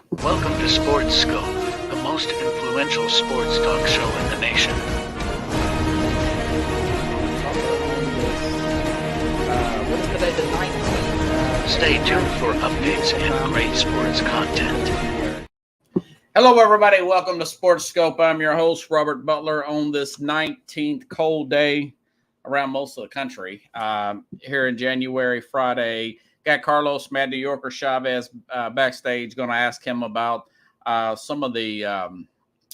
Welcome to Sports Scope, the most influential sports talk show in the nation. What is today, the 19th? Stay tuned for updates and great sports content. Hello, everybody. Welcome to Sports Scope. I'm your host, Robert Butler, on this 19th cold day around most of the country. Here in January, Friday, got Carlos Mad New Yorker Chavez backstage. Going to ask him about some of the. It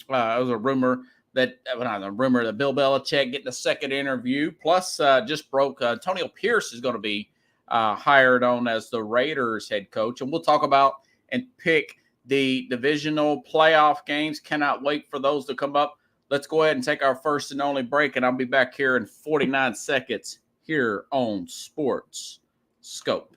was a rumor that Bill Belichick getting a second interview. Plus, just broke. Antonio Pierce is going to be hired on as the Raiders head coach, and we'll talk about and pick the divisional playoff games. Cannot wait for those to come up. Let's go ahead and take our first and only break, and I'll be back here in 49 seconds here on Sports Scope.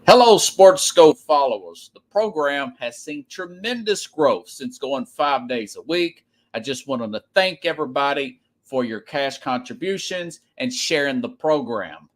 Hello, Sports Scope followers. The program has seen tremendous growth since going 5 days a week. I just wanted to thank everybody for your cash contributions and sharing the program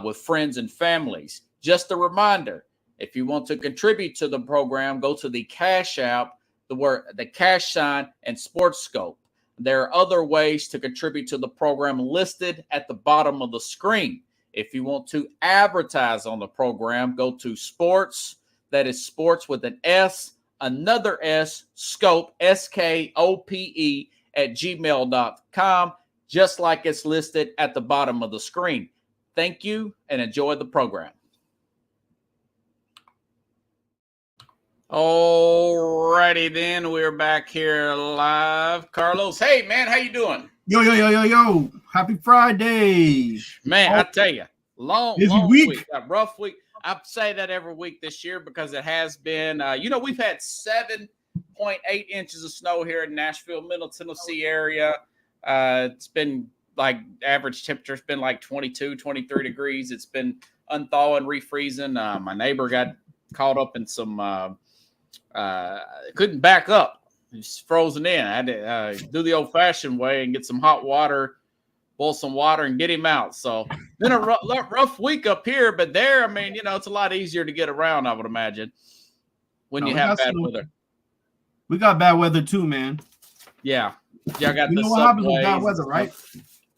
with friends and families. Just a reminder, if you want to contribute to the program, go to the Cash App, the cash sign, and Sports Scope. There are other ways to contribute to the program listed at the bottom of the screen. If you want to advertise on the program, go to sports, that is sports with an S, another S, scope, SKOPE, at gmail.com, just like it's listed at the bottom of the screen. Thank you and enjoy the program. Alrighty then, we're back here live. Carlos, hey man, how you doing? Yo. Happy Friday. Man, I tell you, long week. A rough week. I say that every week this year because it has been, we've had 7.8 inches of snow here in Nashville, Middle Tennessee area. It's been like average temperature's been like 22, 23 degrees. It's been unthawing, refreezing. My neighbor got caught up in some, couldn't back up. He's frozen in. I had to do the old-fashioned way and get some hot water, boil some water, and get him out. So, been a rough week up here, but there, I mean, it's a lot easier to get around, I would imagine, when you have bad weather. We got bad weather too, man. Yeah. Y'all got the what happens with bad weather, right?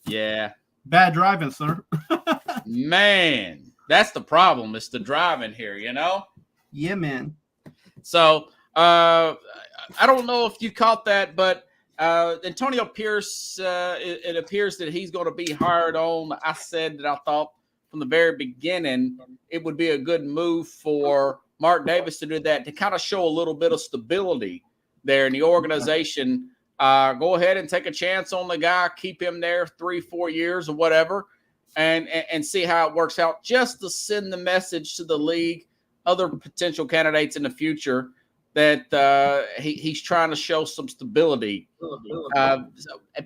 Yeah. Bad driving, sir. Man, that's the problem. It's the driving here, Yeah, man. So, I don't know if you caught that, but Antonio Pierce, it appears that he's going to be hired on. I said that I thought from the very beginning it would be a good move for Mark Davis to do that, to kind of show a little bit of stability there in the organization. Go ahead and take a chance on the guy, keep him there 3-4 years or whatever, and see how it works out, just to send the message to the league, other potential candidates in the future, that he's trying to show some stability. And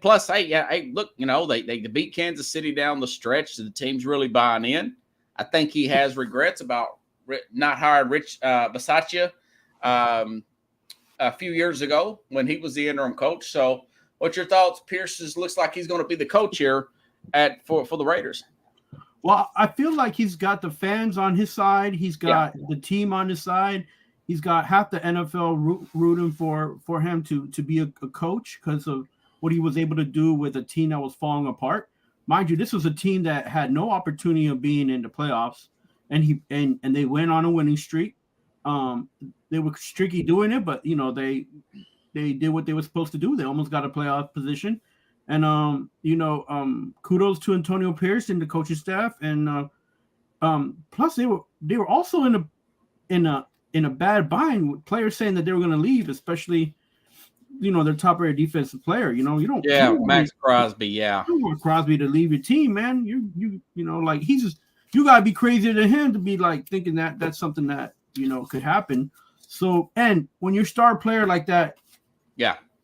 plus, hey, look, they beat Kansas City down the stretch, so the team's really buying in. I think he has regrets about not hiring Rich Bisaccia a few years ago when he was the interim coach. So, what's your thoughts? Pierce looks like he's going to be the coach here for the Raiders. Well, I feel like he's got the fans on his side. He's got the team on his side. He's got half the NFL rooting for him to be a coach because of what he was able to do with a team that was falling apart. Mind you, this was a team that had no opportunity of being in the playoffs, and they went on a winning streak. They were streaky doing it, but they did what they were supposed to do. They almost got a playoff position, and kudos to Antonio Pierce and the coaching staff, and plus they were also in a bad bind with players saying that they were going to leave, especially, their top-rated defensive player. You don't Max Crosby. Yeah, you don't want Crosby to leave your team, man. You got to be crazier than him to be like thinking that that's something that could happen. So, and when your star player like that,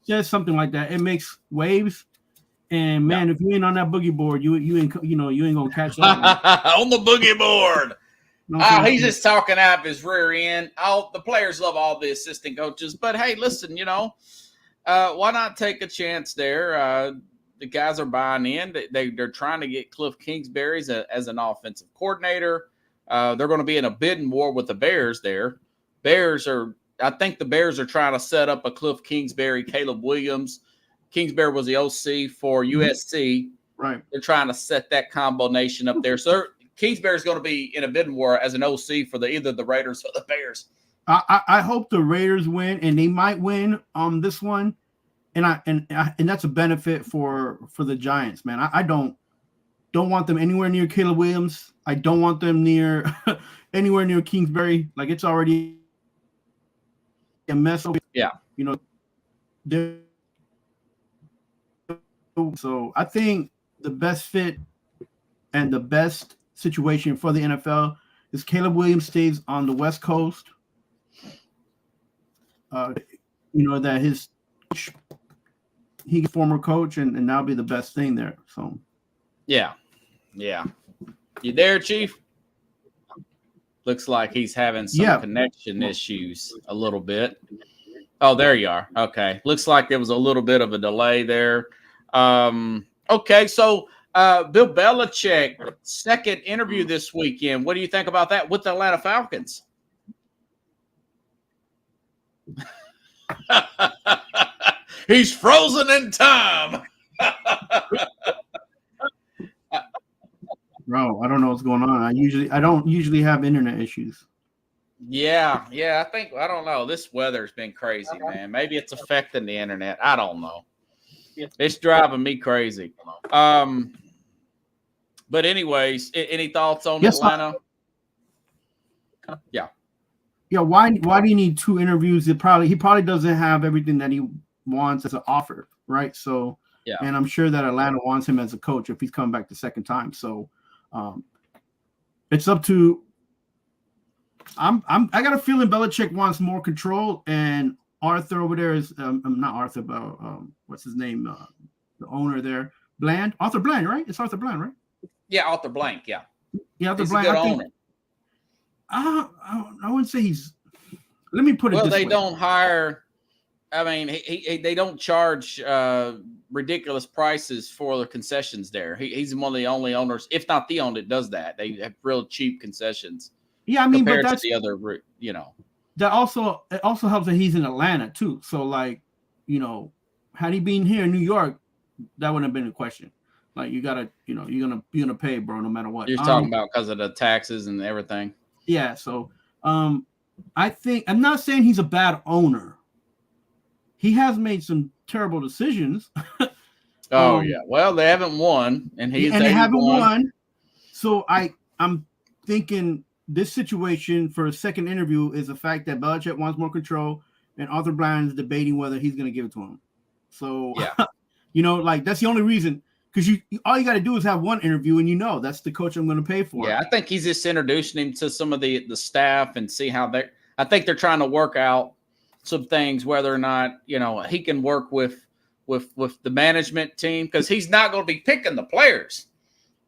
says something like that, it makes waves. And man, if you ain't on that boogie board, you ain't gonna catch that on the boogie board. He's just talking out of his rear end. The players love all the assistant coaches, but hey, listen, why not take a chance there? The guys are buying in. They're trying to get Cliff Kingsbury as an offensive coordinator. They're going to be in a bidding war with the Bears there. I think the Bears are trying to set up a Cliff Kingsbury, Caleb Williams. Kingsbury was the OC for USC. Right. They're trying to set that combination up there. So Kingsbury is going to be in a bidding war as an OC for either the Raiders or the Bears. I hope the Raiders win, and they might win this one, and that's a benefit for the Giants, man. I don't want them anywhere near Caleb Williams. I don't want them near anywhere near Kingsbury. Like, it's already a mess. Yeah, so I think the best fit and the best situation for the NFL is Caleb Williams stays on the West Coast. That he's former coach and now be the best thing there. So yeah. You there, Chief? Looks like he's having some connection issues a little bit. Oh, there you are. Okay. Looks like there was a little bit of a delay there. Okay, so Bill Belichick, second interview this weekend. What do you think about that with the Atlanta Falcons? He's frozen in time. Bro, I don't know what's going on. I don't usually have internet issues. Yeah. I don't know. This weather's been crazy, man. Maybe it's affecting the internet. I don't know. It's driving me crazy. But anyways, any thoughts on Atlanta? Yeah. Why do you need two interviews? He probably doesn't have everything that he wants as an offer, right? So yeah, and I'm sure that Atlanta wants him as a coach if he's coming back the second time. So it's up to. I got a feeling Belichick wants more control, and Arthur over there is not Arthur, but what's his name? The owner there, Arthur Bland, right? It's Arthur Bland, right? Yeah, Arthur Blank. Yeah, Arthur He's Bland. A good owner. I wouldn't say he's. Let me put it. Well, this they way. don't hire. I mean, they don't charge ridiculous prices for the concessions there. He's one of the only owners, if not the only, that does that. They have real cheap concessions. Yeah, I mean, compared but that's to the other, That also helps that he's in Atlanta too. So, like, had he been here in New York, that wouldn't have been a question. Like, you gotta, you're gonna pay, bro, no matter what. You're talking about because of the taxes and everything. Yeah. So, I think I'm not saying he's a bad owner. He has made some terrible decisions. Oh yeah. Well, they haven't won, and they haven't won. So I'm thinking this situation for a second interview is the fact that Belichick wants more control, and Arthur Bland is debating whether he's going to give it to him. So yeah, like, that's the only reason. Because all you got to do is have one interview, and that's the coach I'm going to pay for. Yeah, I think he's just introducing him to some of the staff and see how I think they're trying to work out some things, whether or not he can work with the management team, because he's not going to be picking the players.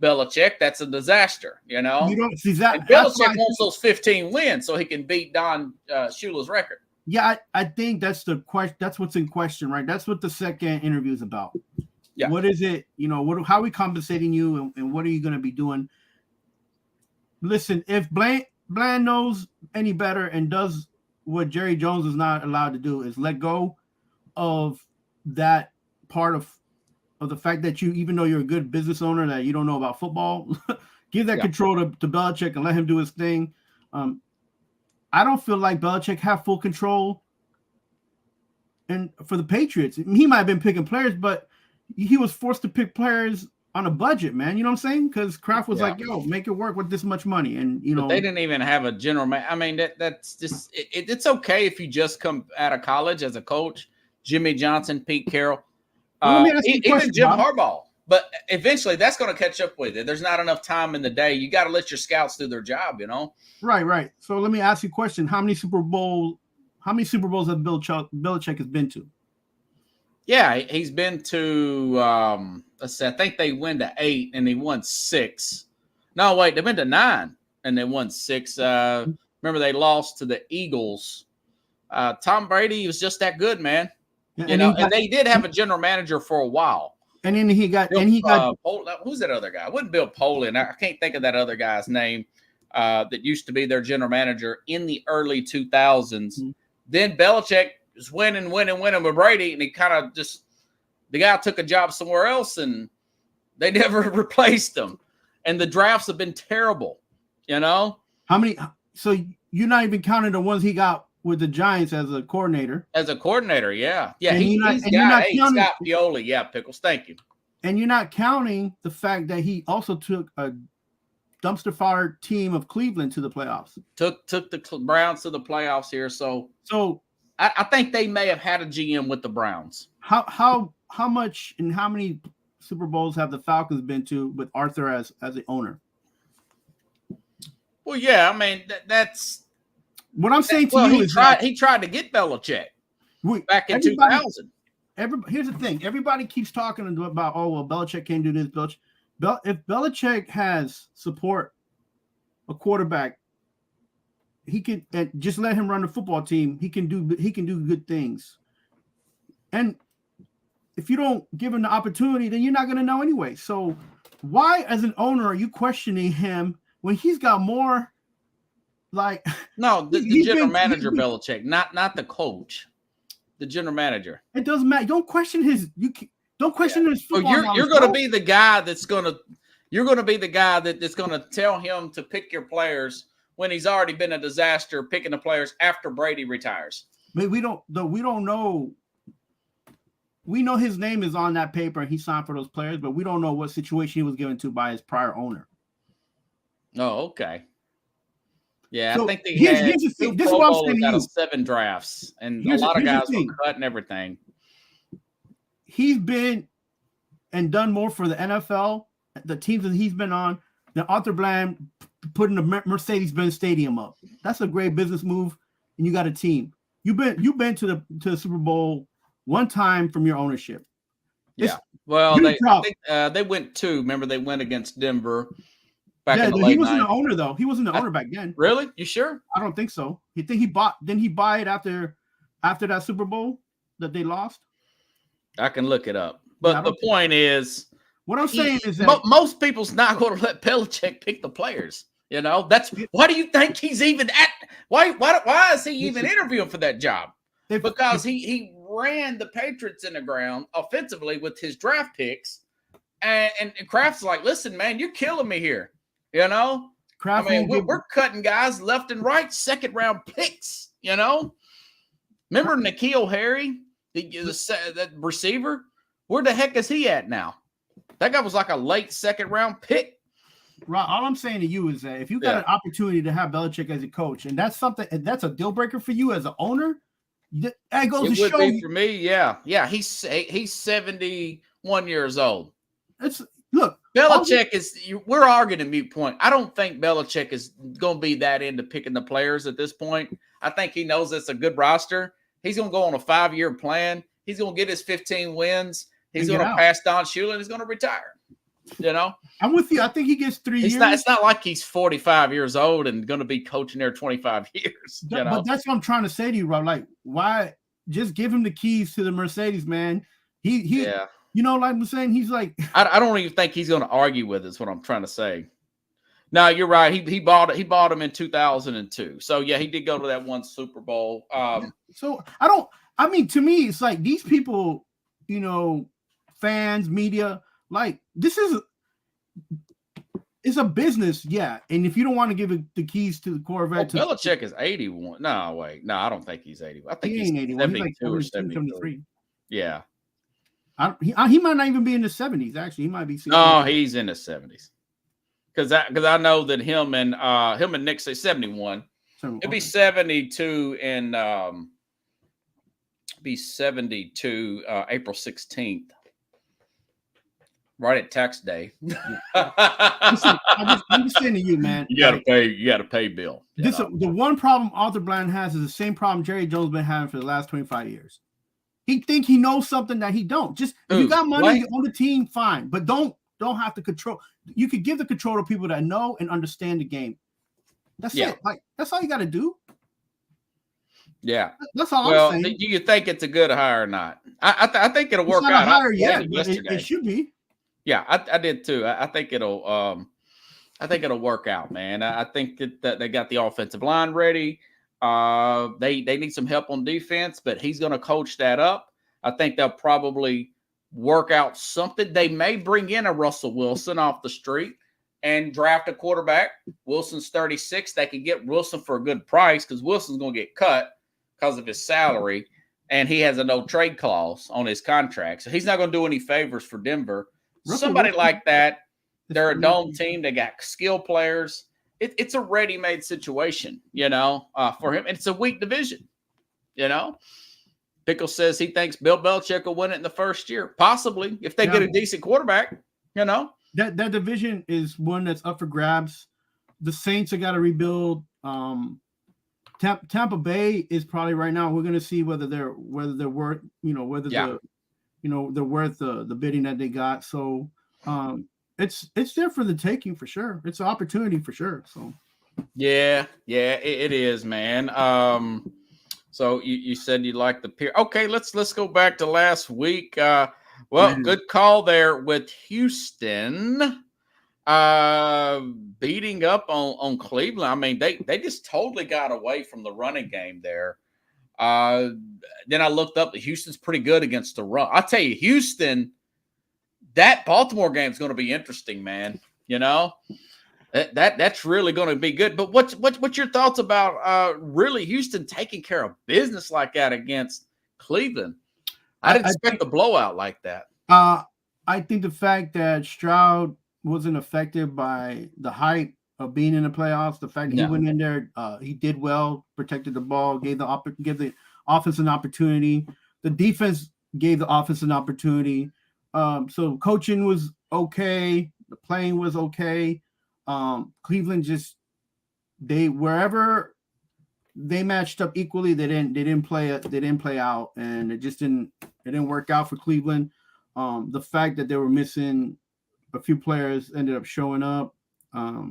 Belichick, that's a disaster. You don't see that. And Belichick wants those 15 wins so he can beat Don Shula's record. Yeah, I think that's the question. That's what's in question, right? That's what the second interview is about. Yeah. What is it? How are we compensating you, and what are you going to be doing? Listen, if Bland knows any better and does what Jerry Jones is not allowed to do, is let go of that part of the fact that even though you're a good business owner, that you don't know about football, give that control to Belichick and let him do his thing. I don't feel like Belichick have full control. And for the Patriots, he might have been picking players, but he was forced to pick players on a budget, man. You know what I'm saying? Because Kraft was like, "Yo, make it work with this much money," and But they didn't even have a general man. I mean, that's just it's okay if you just come out of college as a coach. Jimmy Johnson, Pete Carroll, even Jim Harbaugh. But eventually, that's going to catch up with it. There's not enough time in the day. You got to let your scouts do their job. Right. So let me ask you a question: How many Super Bowls have Belichick has been to? Yeah, he's been to, let's see, I think they went to 8 and they won 6. No, wait, they've been to 9 and they won 6. Remember, they lost to the Eagles. Tom Brady was just that good, man. And they did have a general manager for a while. And then he got who's that other guy? It wasn't Bill Polian. I can't think of that other guy's name. that used to be their general manager in the early 2000s. Then Belichick was winning with Brady, and he kind of just the guy took a job somewhere else, and they never replaced him. And the drafts have been terrible. How many? So you're not even counting the ones he got with the Giants as a coordinator. As a coordinator, yeah. And He's got Scott Pioli. Yeah, Pickles, thank you. And you're not counting the fact that he also took a dumpster fire team of Cleveland to the playoffs. Took the Browns to the playoffs here. So I think they may have had a GM with the Browns. How much and how many Super Bowls have the Falcons been to with Arthur as the owner? Well, yeah, I mean that's what I'm saying to you. He tried to get Belichick back in 2000. Here's the thing: everybody keeps talking about, Belichick can't do this. If Belichick has support, a quarterback, he can just let him run the football team. He can do good things. And if you don't give him the opportunity, then you're not going to know anyway. So why, as an owner, are you questioning him when he's got more? Like no, the general manager Belichick, not the coach, the general manager. It doesn't matter. Don't question his. Don't question his football. You're going to be the guy that's going to. You're going to be the guy that's going to tell him to pick your players when he's already been a disaster picking the players after Brady retires. But we don't know. We know his name is on that paper and he signed for those players, but we don't know what situation he was given to by his prior owner. Oh, okay. Yeah, so I think here's the thing. This is what I'm saying to you. 7 drafts, and a lot of guys were cut and everything. He's been and done more for the NFL, the teams that he's been on, than Arthur Bland putting the Mercedes-Benz Stadium up. That's a great business move, and you got a team. You've been to the Super Bowl one time from your ownership. Yeah. Well, they went 2. Remember, they went against Denver. He wasn't the owner though. He wasn't the owner back then. Really? You sure? I don't think so. You think he bought? Didn't he buy it after that Super Bowl that they lost? I can look it up. But the point is, what I'm saying is that most people's not going to let Belichick pick the players. That's why do you think he's even at? Why is he even interviewing for that job? Because he ran the Patriots in the ground offensively with his draft picks, and Kraft's like, listen, man, you're killing me here. Kraft, we're cutting guys left and right, 2nd round picks. Remember N'Keal Harry, that receiver? Where the heck is he at now? That guy was like a late 2nd round pick. Right. All I'm saying to you is that if you got an opportunity to have Belichick as a coach, and that's a deal breaker for you as an owner, that goes to show you. For me, yeah. He's 71 years old. Look, Belichick we're arguing a moot point. I don't think Belichick is going to be that into picking the players at this point. I think he knows it's a good roster. He's going to go on a 5-year plan. He's going to get his 15 wins. He's going to pass Don Shula, and he's going to retire. I'm with you. I think he gets 3 years. It's not like he's 45 years old and going to be coaching there 25 years. But that's what I'm trying to say to you, Rob. Like, why just give him the keys to the Mercedes, man? Like I'm saying, he's like, I don't even think he's going to argue with us. What I'm trying to say. No, you're right. He bought him in 2002. So yeah, he did go to that one Super Bowl. So to me, it's like these people, fans, media, like it's a business, yeah. And if you don't want to give the keys to the Corvette, Belichick is 81. No, wait, no, I don't think he's 81. I think he's 72 or 73. Yeah. He might not even be in the 70s. Actually, he might be. No, he's in the 70s. Because I know that him and Nick say 71. It'd be 72 and April 16th. Right at tax day. Listen, I'm just saying to you, man. You gotta pay Bill. The one problem Arthur Bland has is the same problem Jerry Jones been having for the last 25 years. He think he knows something that he don't. Just if you got money, you own the team, fine. But don't have to control. You could give the control to people that know and understand the game. That's it. Like that's all you got to do. Yeah, that's all I'm saying. Do you think it's a good hire or not? I think it'll work out. Not a hire yet, but it should be. Yeah, I did too. I think it'll. I think it'll work out, man. I think that they got the offensive line ready. They need some help on defense, but he's going to coach that up. I think they'll probably work out something. They may bring in a Russell Wilson off the street and draft a quarterback. Wilson's 36. They can get Wilson for a good price because Wilson's going to get cut because of his salary, and he has a no trade clause on his contract. So he's not going to do any favors for Denver. Somebody like that, they're a dome team. They got skill players. It's a ready-made situation, for him. And it's a weak division, Pickle says he thinks Bill Belichick will win it in the first year. Possibly, if they get a decent quarterback, That division is one that's up for grabs. The Saints have got to rebuild. Tampa Bay is probably right now. We're going to see whether they're worth, they're worth the bidding that they got. So it's there for the taking for sure. It's an opportunity for sure. So yeah, it is, man. So you said you like the peer. Okay, let's go back to last week. Good call there with Houston beating up on Cleveland. I mean, they just totally got away from the running game there. Then I looked up that Houston's pretty good against the run. I'll tell you, Houston, that Baltimore game is going to be interesting, man. That's really going to be good. But what's your thoughts about really Houston taking care of business like that against Cleveland? I didn't expect a blowout like that. I think the fact that Stroud wasn't affected by the hype of being in the playoffs, the fact that he went in there, he did well, protected the ball, gave the offense an opportunity. The defense gave the offense an opportunity. So coaching was okay. The playing was okay. Cleveland wherever they matched up equally, they didn't play out, and it didn't work out for Cleveland. The fact that they were missing a few players ended up showing up. That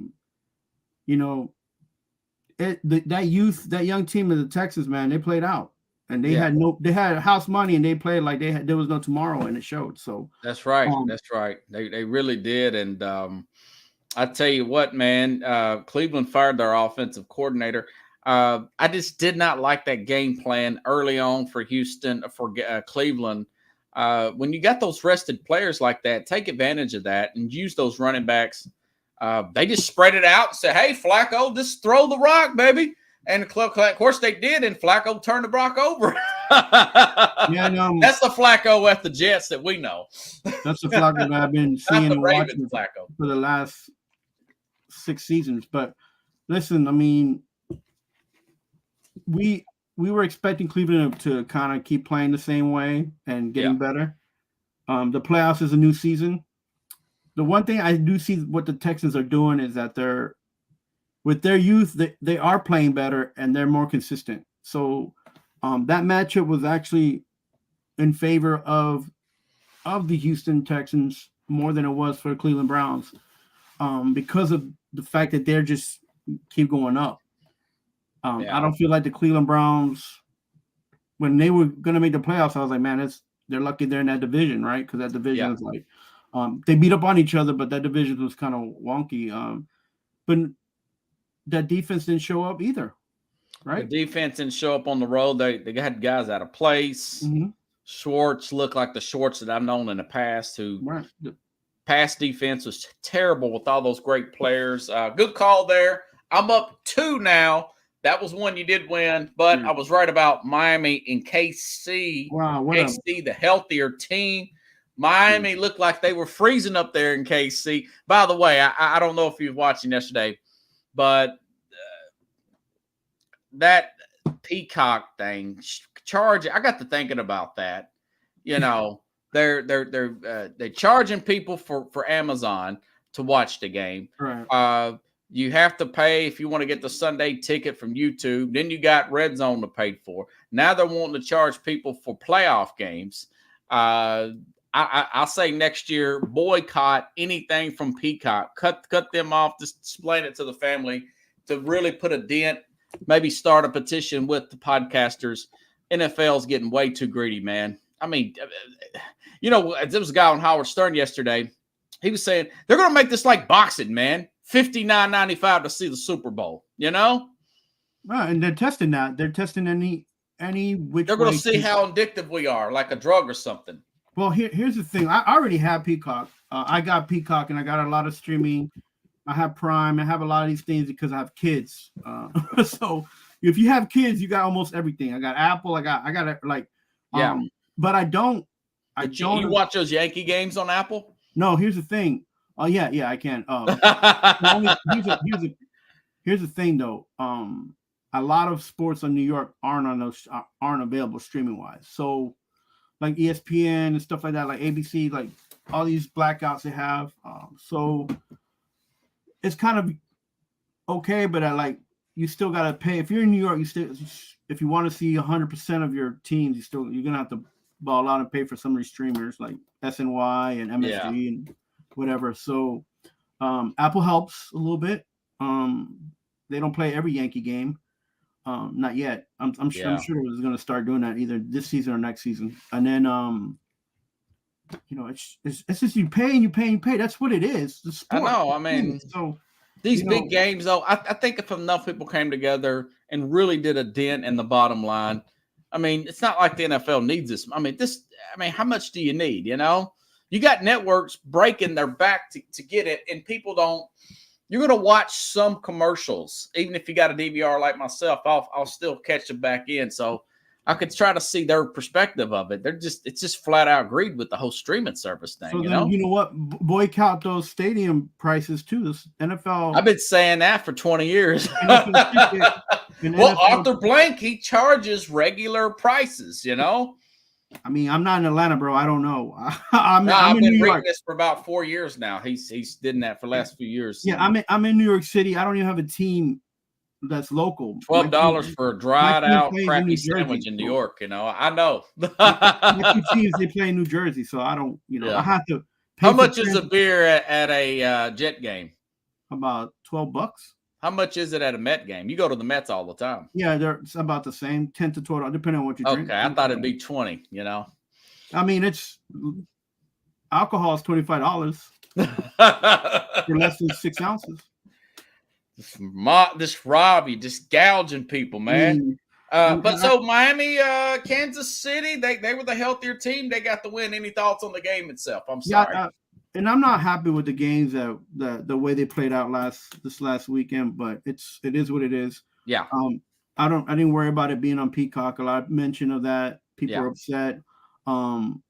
young team of the Texans, man, they played out, and they had house money, and they played like there was no tomorrow, and it showed. So that's right. They really did, and I tell you what, man, Cleveland fired their offensive coordinator. I just did not like that game plan early on for Cleveland. When you got those rested players like that, take advantage of that and use those running backs. They just spread it out and said, hey, Flacco, just throw the rock, baby. And of course they did, and Flacco turned the rock over. That's the Flacco at the Jets that we know. That's the Flacco that I've been seeing and watching for the last 6 seasons. But listen, I mean, we were expecting Cleveland to kind of keep playing the same way and getting better. The playoffs is a new season. The one thing I do see what the Texans are doing is that with their youth, they are playing better and they're more consistent. So that matchup was actually in favor of the Houston Texans more than it was for the Cleveland Browns because of the fact that they're just keep going up. I don't feel like the Cleveland Browns, when they were going to make the playoffs, I was like, man, they're lucky they're in that division, right? Because that division is like they beat up on each other, but that division was kind of wonky. But that defense didn't show up either, right? The defense didn't show up on the road. They had guys out of place. Mm-hmm. Schwartz looked like the Schwartz that I've known in the past, who pass defense was terrible with all those great players. Good call there. I'm up 2 now. That was one you did win, but I was right about Miami and KC. Wow, KC, the healthier team. Miami looked like they were freezing up there in KC. By the way, I don't know if you were watching yesterday, but that Peacock thing, I got to thinking about that. They're charging people for Amazon to watch the game. Right. You have to pay if you want to get the Sunday ticket from YouTube. Then you got Red Zone to pay for. Now they're wanting to charge people for playoff games. I'll say next year, boycott anything from Peacock. Cut them off. Just explain it to the family to really put a dent. Maybe start a petition with the podcasters. NFL's getting way too greedy, man. I mean, there was a guy on Howard Stern yesterday. He was saying they're going to make this like boxing, man. $59.95 to see the Super Bowl. You know, And they're testing that. They're testing any which they're going way to see how addictive we are, like a drug or something. Well, here's the thing. I already have Peacock. I got Peacock, and I got a lot of streaming. I have Prime. I have a lot of these things because I have kids. So if you have kids, you got almost everything. I got Apple. I got it like. But I don't. You watch those Yankee games on Apple? No. Here's the thing. Oh yeah, I can. Here's the thing though. A lot of sports on New York aren't available streaming wise. So like ESPN and stuff like that, like ABC, like all these blackouts they have. So it's kind of okay, but you still gotta pay. If you're in New York, if you want to see 100% of your teams, you're gonna have to ball out and pay for some of these streamers like SNY and MSG and whatever. So Apple helps a little bit. They don't play every Yankee game. Not yet. I'm sure it's going to start doing that either this season or next season. And then it's just you pay and you pay and you pay. That's what it is. The sport. I know. I mean, so these big games, though, I think if enough people came together and really did a dent in the bottom line, I mean, it's not like the NFL needs this. I mean, how much do you need? You know, you got networks breaking their back to get it, and people don't. You're going to watch some commercials, even if you got a DVR like myself. I'll still catch them back in, so I could try to see their perspective of it. It's just flat out agreed with the whole streaming service thing. So you know what? Boycott those stadium prices too. This NFL. I've been saying that for 20 years. Well, Arthur Blank, he charges regular prices. You know. I mean, I'm not in Atlanta, bro. I don't know. I've been reading this for about 4 years now. He's done that for the last few years. Yeah, I'm in New York City. I don't even have a team that's local. $12 for a dried out crappy sandwich in New York. You know, I know. My two teams, they play in New Jersey, so I don't. I have to. How much is a beer at a Jet game? About $12. How much is it at a Met game? You go to the Mets all the time. Yeah, they're about the same, 10 to 12, depending on what you drink. Okay, I thought it'd be 20. You know, I mean, alcohol is $25 for less than 6 ounces. This Robbie just gouging people, man. So Miami, Kansas City, they were the healthier team. They got the win. Any thoughts on the game itself? I'm sorry. Yeah, and I'm not happy with the games that the way they played out this last weekend, but it is what it is. Yeah. I didn't worry about it being on Peacock. A lot of mention of that. People are upset. And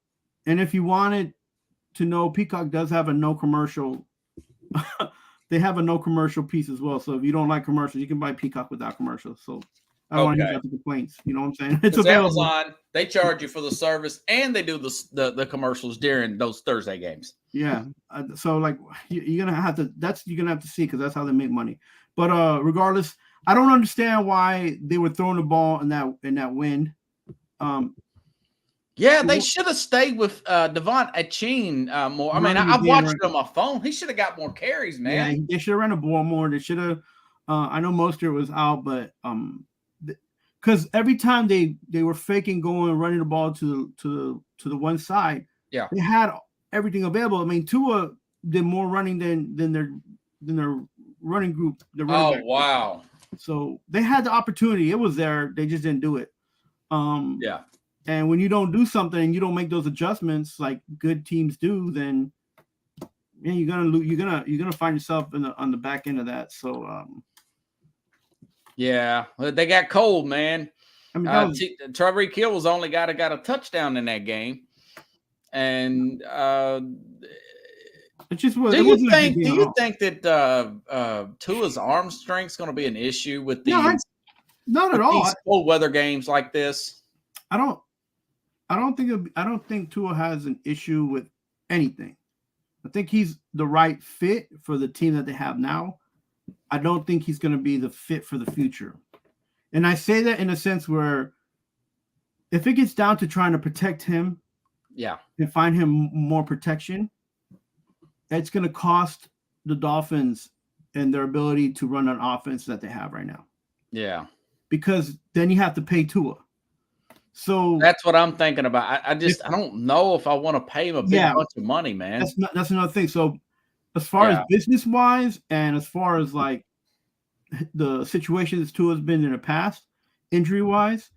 if you wanted to know, Peacock does have a no commercial. They have a no commercial piece as well. So if you don't like commercials, you can buy Peacock without commercials. So I don't want to hear about the complaints. You know what I'm saying? It's available. Amazon, they charge you for the service, and they do the commercials during those Thursday games. Yeah. So like you're gonna have to see, because that's how they make money. But regardless, I don't understand why they were throwing the ball in that wind. Yeah, they should have stayed with Devon Achane more. I mean, I've watched it on my phone. He should have got more carries, man. Yeah, they should have run the ball more. They should have. I know Mostert was out, but because every time they were faking going, running the ball to the one side, yeah, they had everything available. I mean, Tua did more running than their running group. Wow! So they had the opportunity. It was there. They just didn't do it. Yeah. And when you don't do something and you don't make those adjustments like good teams do, then you're gonna find yourself on the back end of that. So yeah, they got cold, man. I mean, Tyreek Hill was the only guy that got a touchdown in that game, and it just was. Do you think that Tua's arm strength is going to be an issue with these? Not at all. These cold weather games like this. I don't think Tua has an issue with anything. I think he's the right fit for the team that they have now. I don't think he's going to be the fit for the future. And I say that in a sense where if it gets down to trying to protect him, and find him more protection, it's going to cost the Dolphins and their ability to run an offense that they have right now. Yeah. Because then you have to pay Tua. So that's what I'm thinking about. I don't know if I want to pay him a big bunch of money, man. That's another thing. So as far as business wise, and as far as like the situations Tua has been in the past, injury wise,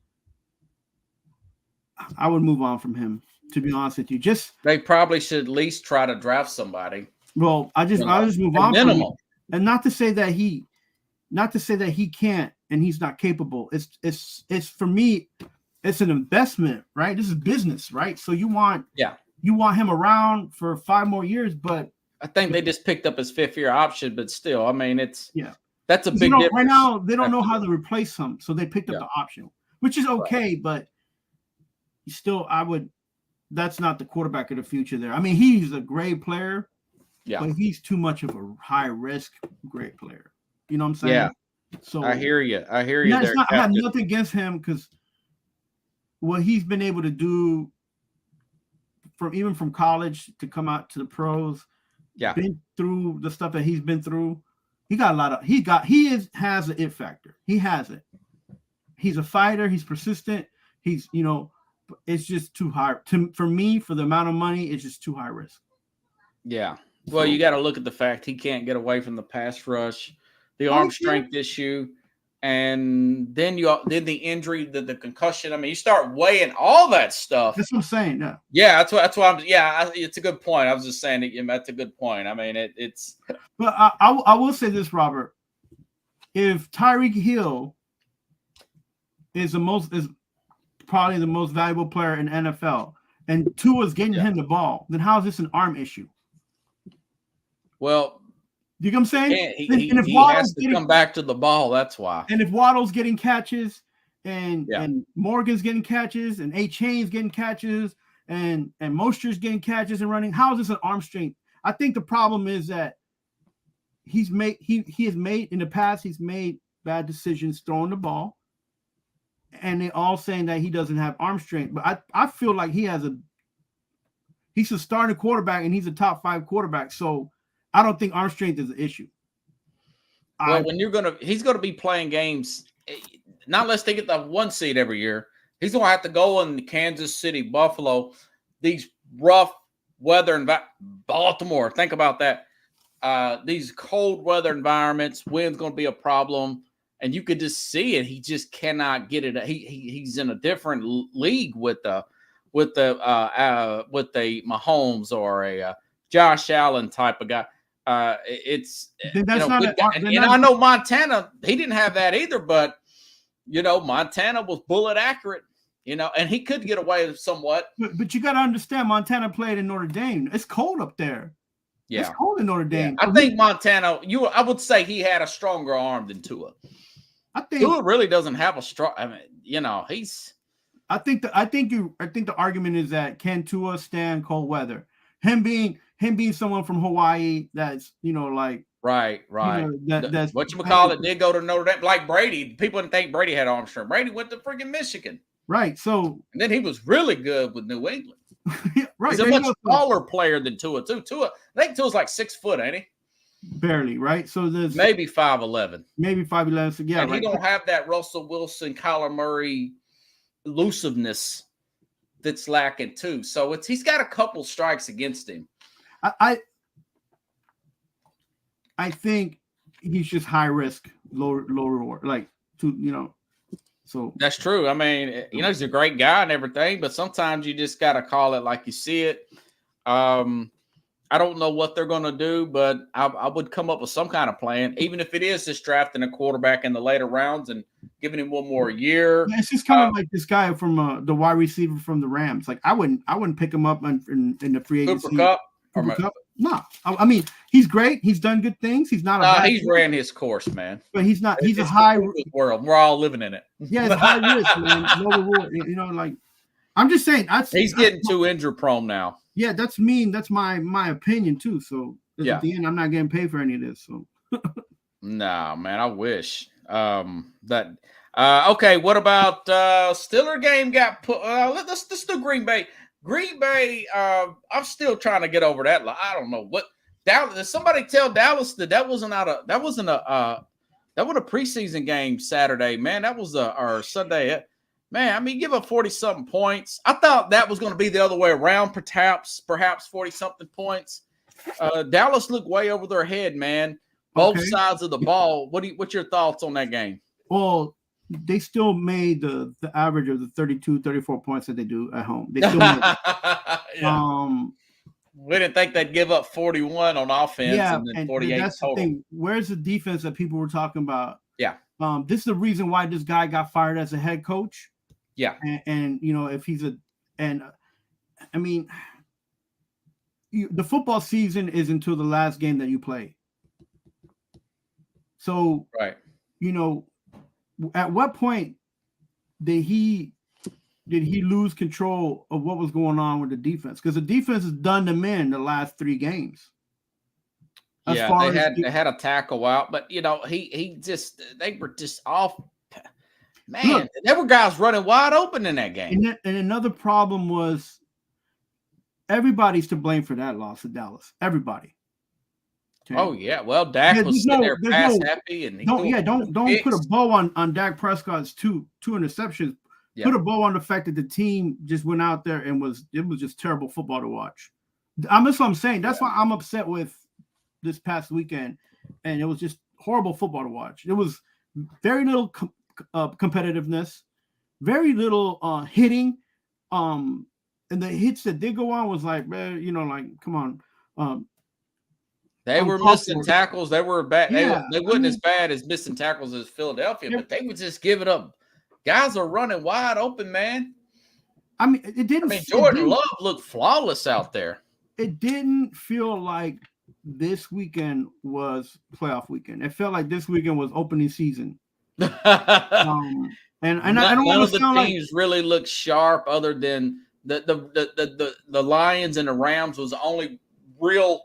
I would move on from him. To be honest with you, they probably should at least try to draft somebody. Well, I just move on from him, and not to say that he can't and he's not capable. It's for me, it's an investment, right? This is business, right? So you want him around for 5 more years, but I think they just picked up his 5th-year option, but still, I mean, that's a big difference. Right now, they don't know how to replace him, so they picked up the option, which is okay, but still, that's not the quarterback of the future there. I mean, he's a great player, but he's too much of a high risk great player. You know what I'm saying? Yeah. So I hear you. I have nothing against him because what he's been able to do even from college to come out to the pros, been through the stuff that he's been through. He has an it factor. He has it. He's a fighter. He's persistent. He's, it's just too high for me, for the amount of money. It's just too high risk. Yeah. Well, you got to look at the fact he can't get away from the pass rush, the arm strength issue, and then the injury, the concussion. I mean, you start weighing all that stuff. That's what I'm saying. Yeah. Yeah, that's why I'm. Yeah, it's a good point. I was just saying that's a good point. I mean, it's. But I will say this, Robert. If Tyreek Hill is probably the most valuable player in NFL, and Tua's getting him the ball, then how is this an arm issue? Well, you know what I'm saying? He has to come back to the ball. That's why. And if Waddle's getting catches, and Morgan's getting catches, and A-Chain's getting catches, and Moster's getting catches and running, how is this an arm strength? I think the problem is that he has made in the past, he's made bad decisions throwing the ball, and they're all saying that he doesn't have arm strength. But I feel like he's a starting quarterback and he's a top 5 quarterback. So I don't think arm strength is an issue. Well, he's gonna be playing games, not unless they get the 1 seed every year. He's gonna have to go in Kansas City, Buffalo, these rough weather and Baltimore. Think about that. These cold weather environments, wind's gonna be a problem, and you could just see it. He just cannot get it. He's in a different league with the Mahomes or a Josh Allen type of guy. I know Montana, he didn't have that either, but Montana was bullet accurate, and he could get away somewhat. But you got to understand, Montana played in Notre Dame. It's cold up there. Yeah, it's cold in Notre Dame. Yeah. I think Montana. I would say he had a stronger arm than Tua. I think Tua really doesn't have a strong. I mean, he's. I think the argument is that can Tua stand cold weather? Him being someone from Hawaii, that's right. That's whatchamacallit did go to Notre Dame, like Brady. People didn't think Brady had arm strength. Brady went to freaking Michigan, right? So and then he was really good with New England. Right, he's a much smaller player than Tua. I think Tua's like 6 foot, ain't he? Barely, right? So there's maybe 5'11". Maybe 5'11". So yeah, and he don't have that Russell Wilson, Kyler Murray elusiveness that's lacking too. So he's got a couple strikes against him. I think he's just high risk, low reward. So that's true. I mean, he's a great guy and everything, but sometimes you just got to call it like you see it. I don't know what they're going to do, but I would come up with some kind of plan, even if it is just drafting a quarterback in the later rounds and giving him 1 more year. Yeah, it's just kind of like this guy from the wide receiver from the Rams. Like I wouldn't pick him up in the free agency. Cooper Kupp? No, I mean he's great. He's done good things. He's not he's ran his course, man. But he's not. He's a high world. We're all living in it. Yeah, it's high risk, man. Low reward. I'm just saying. He's getting too injury prone now. Yeah, that's mean. That's my opinion too. So at the end, I'm not getting paid for any of this. So no, man, I wish that. Okay, what about Steeler game got put? Let's do Green Bay. Green Bay. I'm still trying to get over that. I don't know what Dallas. Did somebody tell Dallas that wasn't a preseason game Saturday? Man, that was our Sunday. Man, I mean, give up 40-something points. I thought that was going to be the other way around, perhaps 40-something points. Dallas looked way over their head, man. Both Okay. sides of the ball. What's your thoughts on that game? Well, they still made the average of the 32, 34 points that they do at home. They still made it. We didn't think they'd give up 41 on offense and then 48 that's total. The thing. Where's the defense that people were talking about? Yeah. This is the reason why this guy got fired as a head coach. Yeah. And if he's I mean, the football season is until the last game that you play. So, right. At what point did he lose control of what was going on with the defense? Because the defense has done them in the last 3 games. They had a tackle out, but they were just off. Man, look, there were guys running wide open in that game. And another problem was everybody's to blame for that loss of Dallas. Everybody. Okay. Oh yeah, well Dak was sitting there pass happy, and don't put a bow on Dak Prescott's two interceptions. Yeah. Put a bow on the fact that the team just went out there and it was just terrible football to watch. That's what I'm saying. That's why I'm upset with this past weekend, and it was just horrible football to watch. It was very little competitiveness, very little hitting, and the hits that did go on was like, man, come on. They were missing tackles. They were bad. Yeah, they weren't as bad as missing tackles as Philadelphia, but they would just give it up. Guys are running wide open, man. I mean, it didn't. I mean, Jordan Love looked flawless out there. It didn't feel like this weekend was playoff weekend. It felt like this weekend was opening season. And I don't none of the teams like, really looked sharp, other than the Lions and the Rams was the only real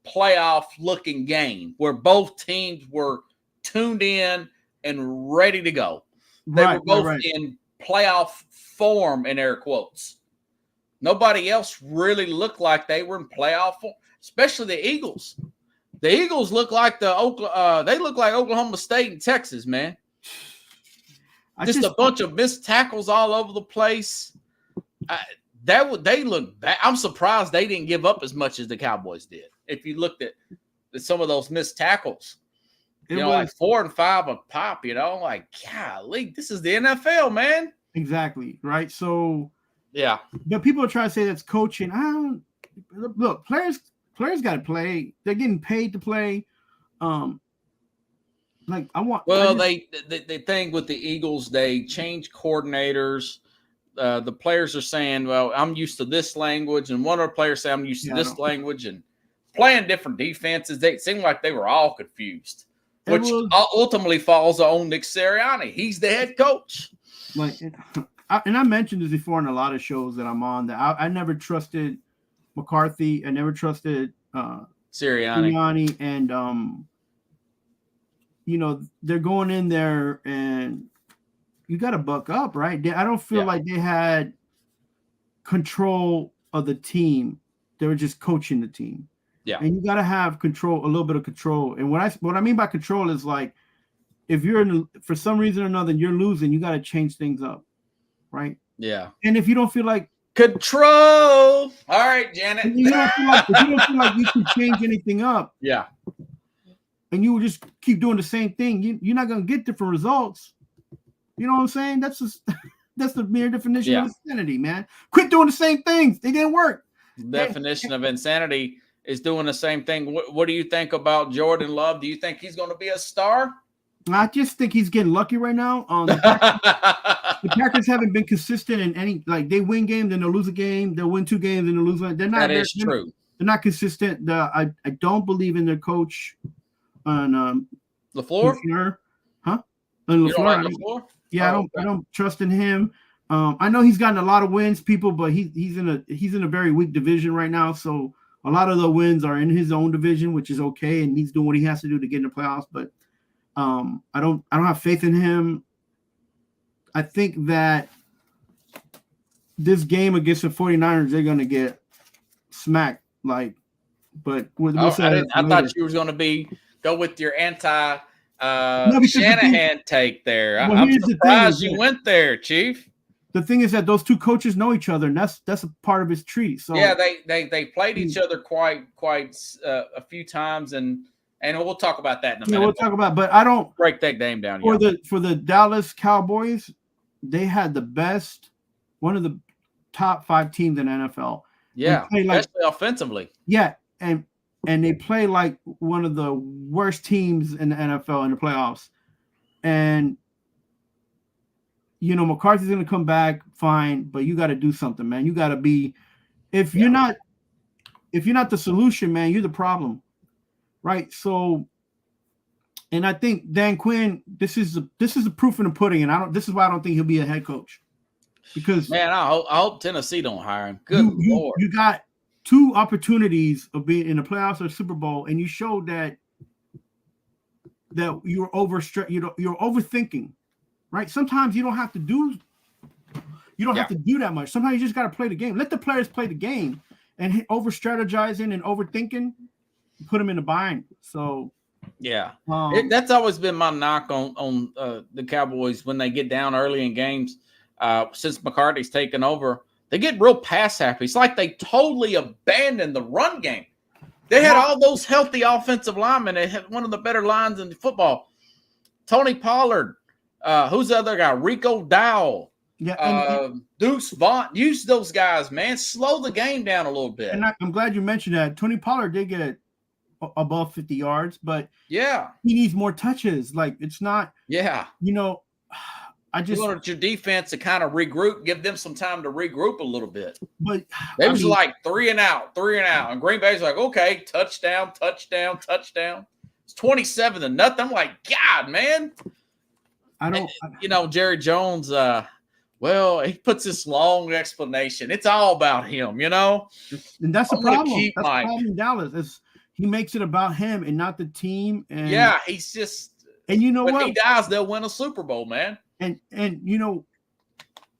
playoff looking game where both teams were tuned in and ready to go. They were both in playoff form, in air quotes. Nobody else really looked like they were in playoff form, especially the Eagles. The Eagles look like they look like Oklahoma State and Texas, man. Just a bunch of missed tackles all over the place. They look bad. I'm surprised they didn't give up as much as the Cowboys did. If you looked at some of those missed tackles, like 4 and 5 a pop, like, golly, this is the NFL, man. Exactly. Right. So, yeah. But people are trying to say that's coaching. Look, players got to play. They're getting paid to play. The thing with the Eagles, they changed coordinators. The players are saying, well, I'm used to this language. And one of the players say, I'm used to this language. And playing different defenses, they seemed like they were all confused, which ultimately falls on Nick Sirianni. He's the head coach. I mentioned this before in a lot of shows that I'm on, that I never trusted McCarthy. I never trusted Sirianni. And, they're going in there and you got to buck up, right? I don't feel like they had control of the team. They were just coaching the team. Yeah. And you got to have control, a little bit of control. And what I mean by control is like, if you're for some reason or another, you're losing, you got to change things up. Right. Yeah. And if you don't feel like control, all right, Janet. If you don't feel like you can change anything up. Yeah. And you will just keep doing the same thing. You're not going to get different results. You know what I'm saying? That's the mere definition of insanity, man. Quit doing the same things. They didn't work. The definition of insanity is doing the same thing. What do you think about Jordan Love? Do you think he's going to be a star? I just think he's getting lucky right now. The Packers haven't been consistent in any, like, they win games, then they'll lose a game. They'll win 2 games, and they'll lose one. That is true. They're not consistent. I don't believe in their coach on LaFleur. Huh? You don't like LaFleur? Yeah, I don't trust in him. I know he's gotten a lot of wins, people, but he's in a very weak division right now. So a lot of the wins are in his own division, which is okay, and he's doing what he has to do to get in the playoffs. But I don't have faith in him. I think that this game against the 49ers, they're going to get smacked. I thought you were going to go with your Shanahan take there. I'm surprised you went there, Chief. the thing is that those two coaches know each other, and that's a part of his tree. So yeah, they played each other quite a few times, and we'll talk about that in a minute. We'll talk about, but I don't break that game down. For the Dallas Cowboys, they had one of the top 5 teams in NFL. Yeah, especially offensively. Yeah, and they play like one of the worst teams in the NFL in the playoffs. And McCarthy's going to come back fine, but you got to do something, man. You got to be if you're not the solution, man, you're the problem. Right? So and I think Dan Quinn, this is the proof in the pudding, and this is why I don't think he'll be a head coach. Because man, I hope Tennessee don't hire him. Good Lord. You got 2 opportunities of being in the playoffs or Super Bowl, and you showed that you're you're overthinking, right? Sometimes you don't have to do that much. Sometimes you just got to play the game. Let the players play the game, and over strategizing and overthinking put them in the bind. So yeah, that's always been my knock on the Cowboys when they get down early in games. Since McCarthy's taken over, they get real pass happy. It's like they totally abandoned the run game. They had all those healthy offensive linemen. They had one of the better lines in football. Tony Pollard, who's the other guy? Rico Dowell, Deuce Vaughn. Use those guys, man. Slow the game down a little bit. And I'm glad you mentioned that. Tony Pollard did get above 50 yards, but yeah, he needs more touches. Like it's not. Yeah, you wanted your defense to kind of regroup, give them some time to regroup a little bit. But they was like 3 and out, and Green Bay's like, okay, touchdown. It's 27-0. I'm like, God, man. Jerry Jones. Well, he puts this long explanation. It's all about him, And that's the problem. That's the problem in Dallas. He makes it about him and not the team. And yeah, he's just. And you know when what? He dies, they'll win a Super Bowl, man. And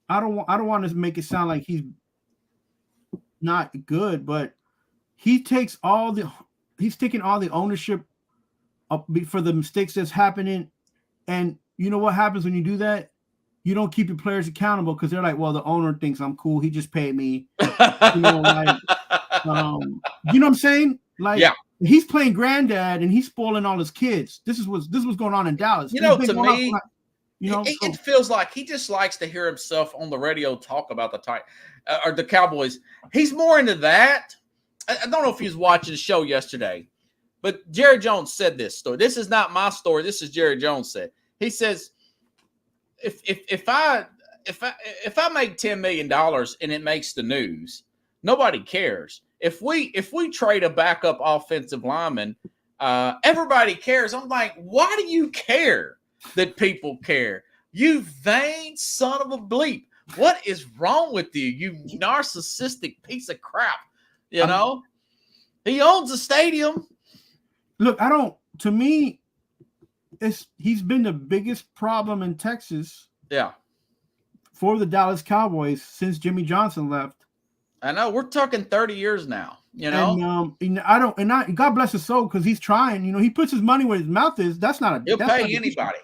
I don't want to make it sound like he's not good, but he's taking all the ownership for the mistakes that's happening. And you know what happens when you do that? You don't keep your players accountable because they're like, well, the owner thinks I'm cool. He just paid me. You know what I'm saying? Like, yeah. He's playing granddad and he's spoiling all his kids. This is what's going on in Dallas. To me. It feels like he just likes to hear himself on the radio talk about the Cowboys. He's more into that. I don't know if he was watching the show yesterday, but Jerry Jones said this story. This is not my story. This is Jerry Jones said. He says, if I make $10 million and it makes the news, nobody cares. If we trade a backup offensive lineman, everybody cares. I'm like, why do you care that people care? You vain son of a bleep. What is wrong with you? You narcissistic piece of crap. He owns a stadium. Look, to me, he's been the biggest problem in Texas. Yeah. For the Dallas Cowboys since Jimmy Johnson left. I know we're talking 30 years now, And God bless his soul because he's trying. He puts his money where his mouth is. He'll pay anybody.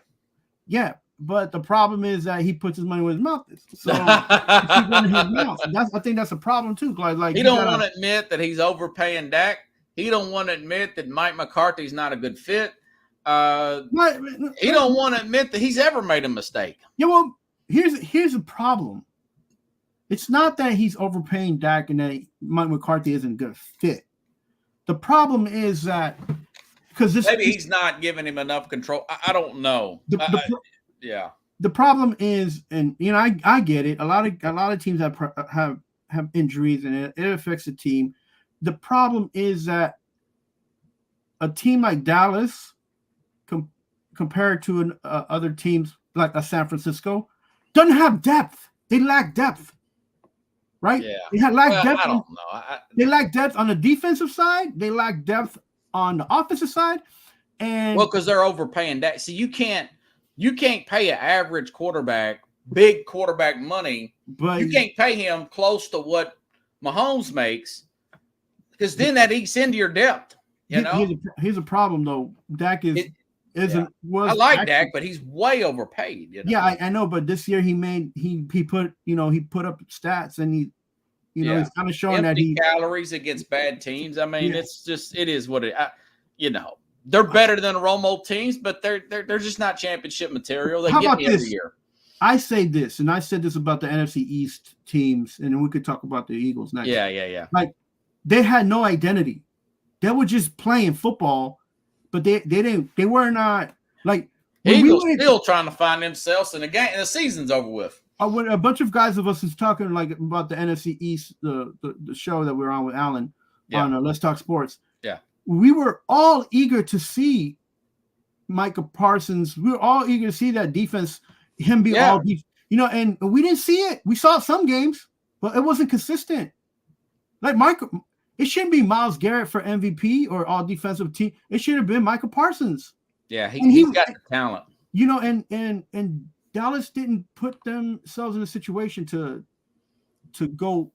Yeah, but the problem is that he puts his money where his mouth is. So I think that's a problem too. Like he don't want to admit that he's overpaying Dak. He don't want to admit that Mike McCarthy's not a good fit. He don't want to admit that he's ever made a mistake. Yeah, well, here's the problem. It's not that he's overpaying Dak and that Mike McCarthy isn't a good fit. The problem is that because he's not giving him enough control. I don't know. Yeah. The problem is, and I get it. A lot of teams have injuries and it affects the team. The problem is that a team like Dallas, compared to other teams like a San Francisco, doesn't have depth. They lack depth. Right? Yeah. They lack depth. I don't know. They lack depth on the defensive side. They lack depth on the offensive side. And because they're overpaying that. See, you can't pay an average quarterback big quarterback money, but you can't pay him close to what Mahomes makes because then that eats into your depth. Here's a problem though. Dak is I like Dak, but he's way overpaid. You know? Yeah, I know, but this year he put up stats, and he's kind of showing that he calories against bad teams. I mean, it's just it is what it. They're better than the Romo teams, but they're just not championship material. They get me every year. I say this, and I said this about the NFC East teams, and then we could talk about the Eagles next. Yeah. Like they had no identity. They were just playing football, but they didn't. They were not like Eagles still trying to find themselves in the game. And the season's over with. When a bunch of guys of us is talking like about the NFC East, the show that we're on with Alan on Let's Talk Sports. Yeah, we were all eager to see Micah Parsons. We were all eager to see that defense. Him be all, and we didn't see it. We saw some games, but it wasn't consistent. Like it shouldn't be Myles Garrett for MVP or all defensive team. It should have been Micah Parsons. Yeah, he's got the talent. And Dallas didn't put themselves in a situation to go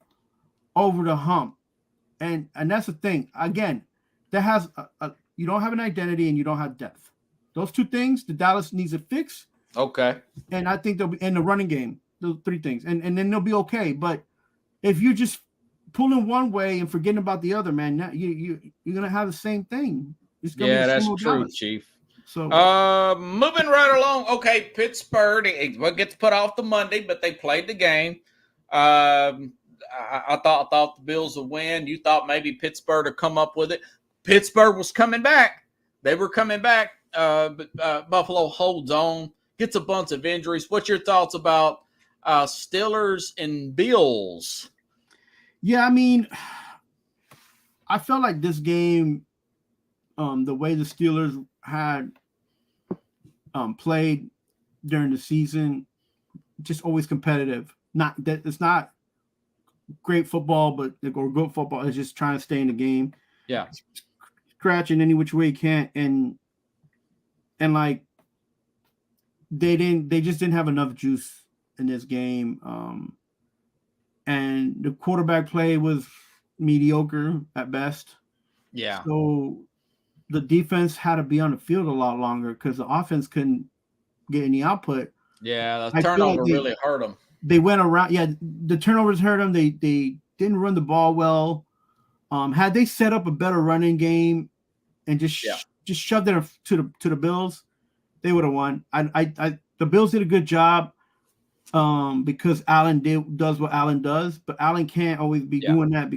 over the hump, and that's the thing. Again, that has you don't have an identity and you don't have depth. Those two things the Dallas needs to fix. Okay. And I think they'll be in the running game, those three things. And then they'll be okay. But if you're just pulling one way and forgetting about the other, man, now you're gonna have the same thing. It's gonna be that's true, Dallas. Chief. So moving right along. Okay, Pittsburgh, it gets put off the Monday, but they played the game. I thought the Bills would win. You thought maybe Pittsburgh would come up with it. Pittsburgh was coming back. They were coming back. But Buffalo holds on. Gets a bunch of injuries. What's your thoughts about Steelers and Bills? Yeah, I mean, I felt like this game, the way the Steelers had played during the season, just always competitive. Not that it's not great football, but or good football. It's just trying to stay in the game. Yeah, scratching any which way you can, and like. They just didn't have enough juice in this game. And the quarterback play was mediocre at best. Yeah. So the defense had to be on the field a lot longer because the offense couldn't get any output. Yeah, the turnover really hurt them. They went around. Yeah, the turnovers hurt them. They didn't run the ball well. Had they set up a better running game and just shoved it to the Bills, they would have won. The Bills did a good job because Allen does what Allen does, but Allen can't always be doing that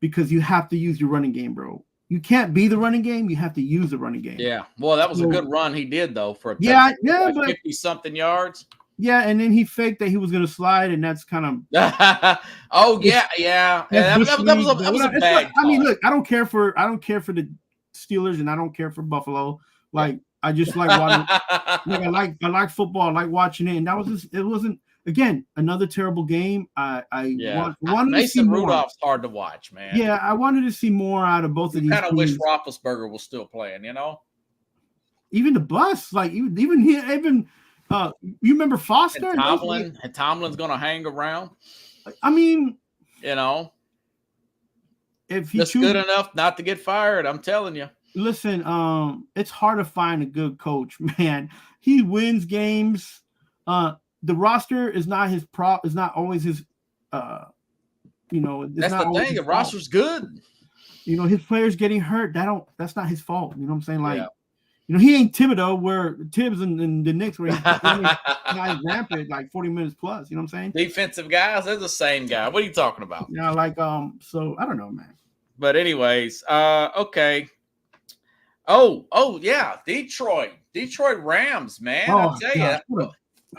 because you have to use your running game, bro. You can't be the running game. You have to use the running game. Yeah. Well, that was a good run he did though for a 50-something yards. Yeah, and then he faked that he was going to slide, and that's kind of. That was a bad call. I mean, look, I don't care for the Steelers, and I don't care for Buffalo. Like I just like watching. I like football. I like watching it, and that was just, it wasn't again another terrible game. Wanted Mason to see more. Rudolph's hard to watch, man. Yeah, I wanted to see more out of both of these. Kind of wish Roethlisberger was still playing. Even the bus, like even you remember Foster and Tomlin's going to hang around. I mean, if he's good enough not to get fired, I'm telling you. Listen, it's hard to find a good coach, man. He wins games. The roster is not his is not always his that's the thing. The roster's good. His players getting hurt, that's not his fault. You know what I'm saying? Like, he ain't Thibodeau where Tibbs and the Knicks where he's rampant like 40 minutes plus. You know what I'm saying? Defensive guys, they're the same guy. What are you talking about? So I don't know, man. But anyways, okay. Oh yeah, Detroit Rams, man. I tell you,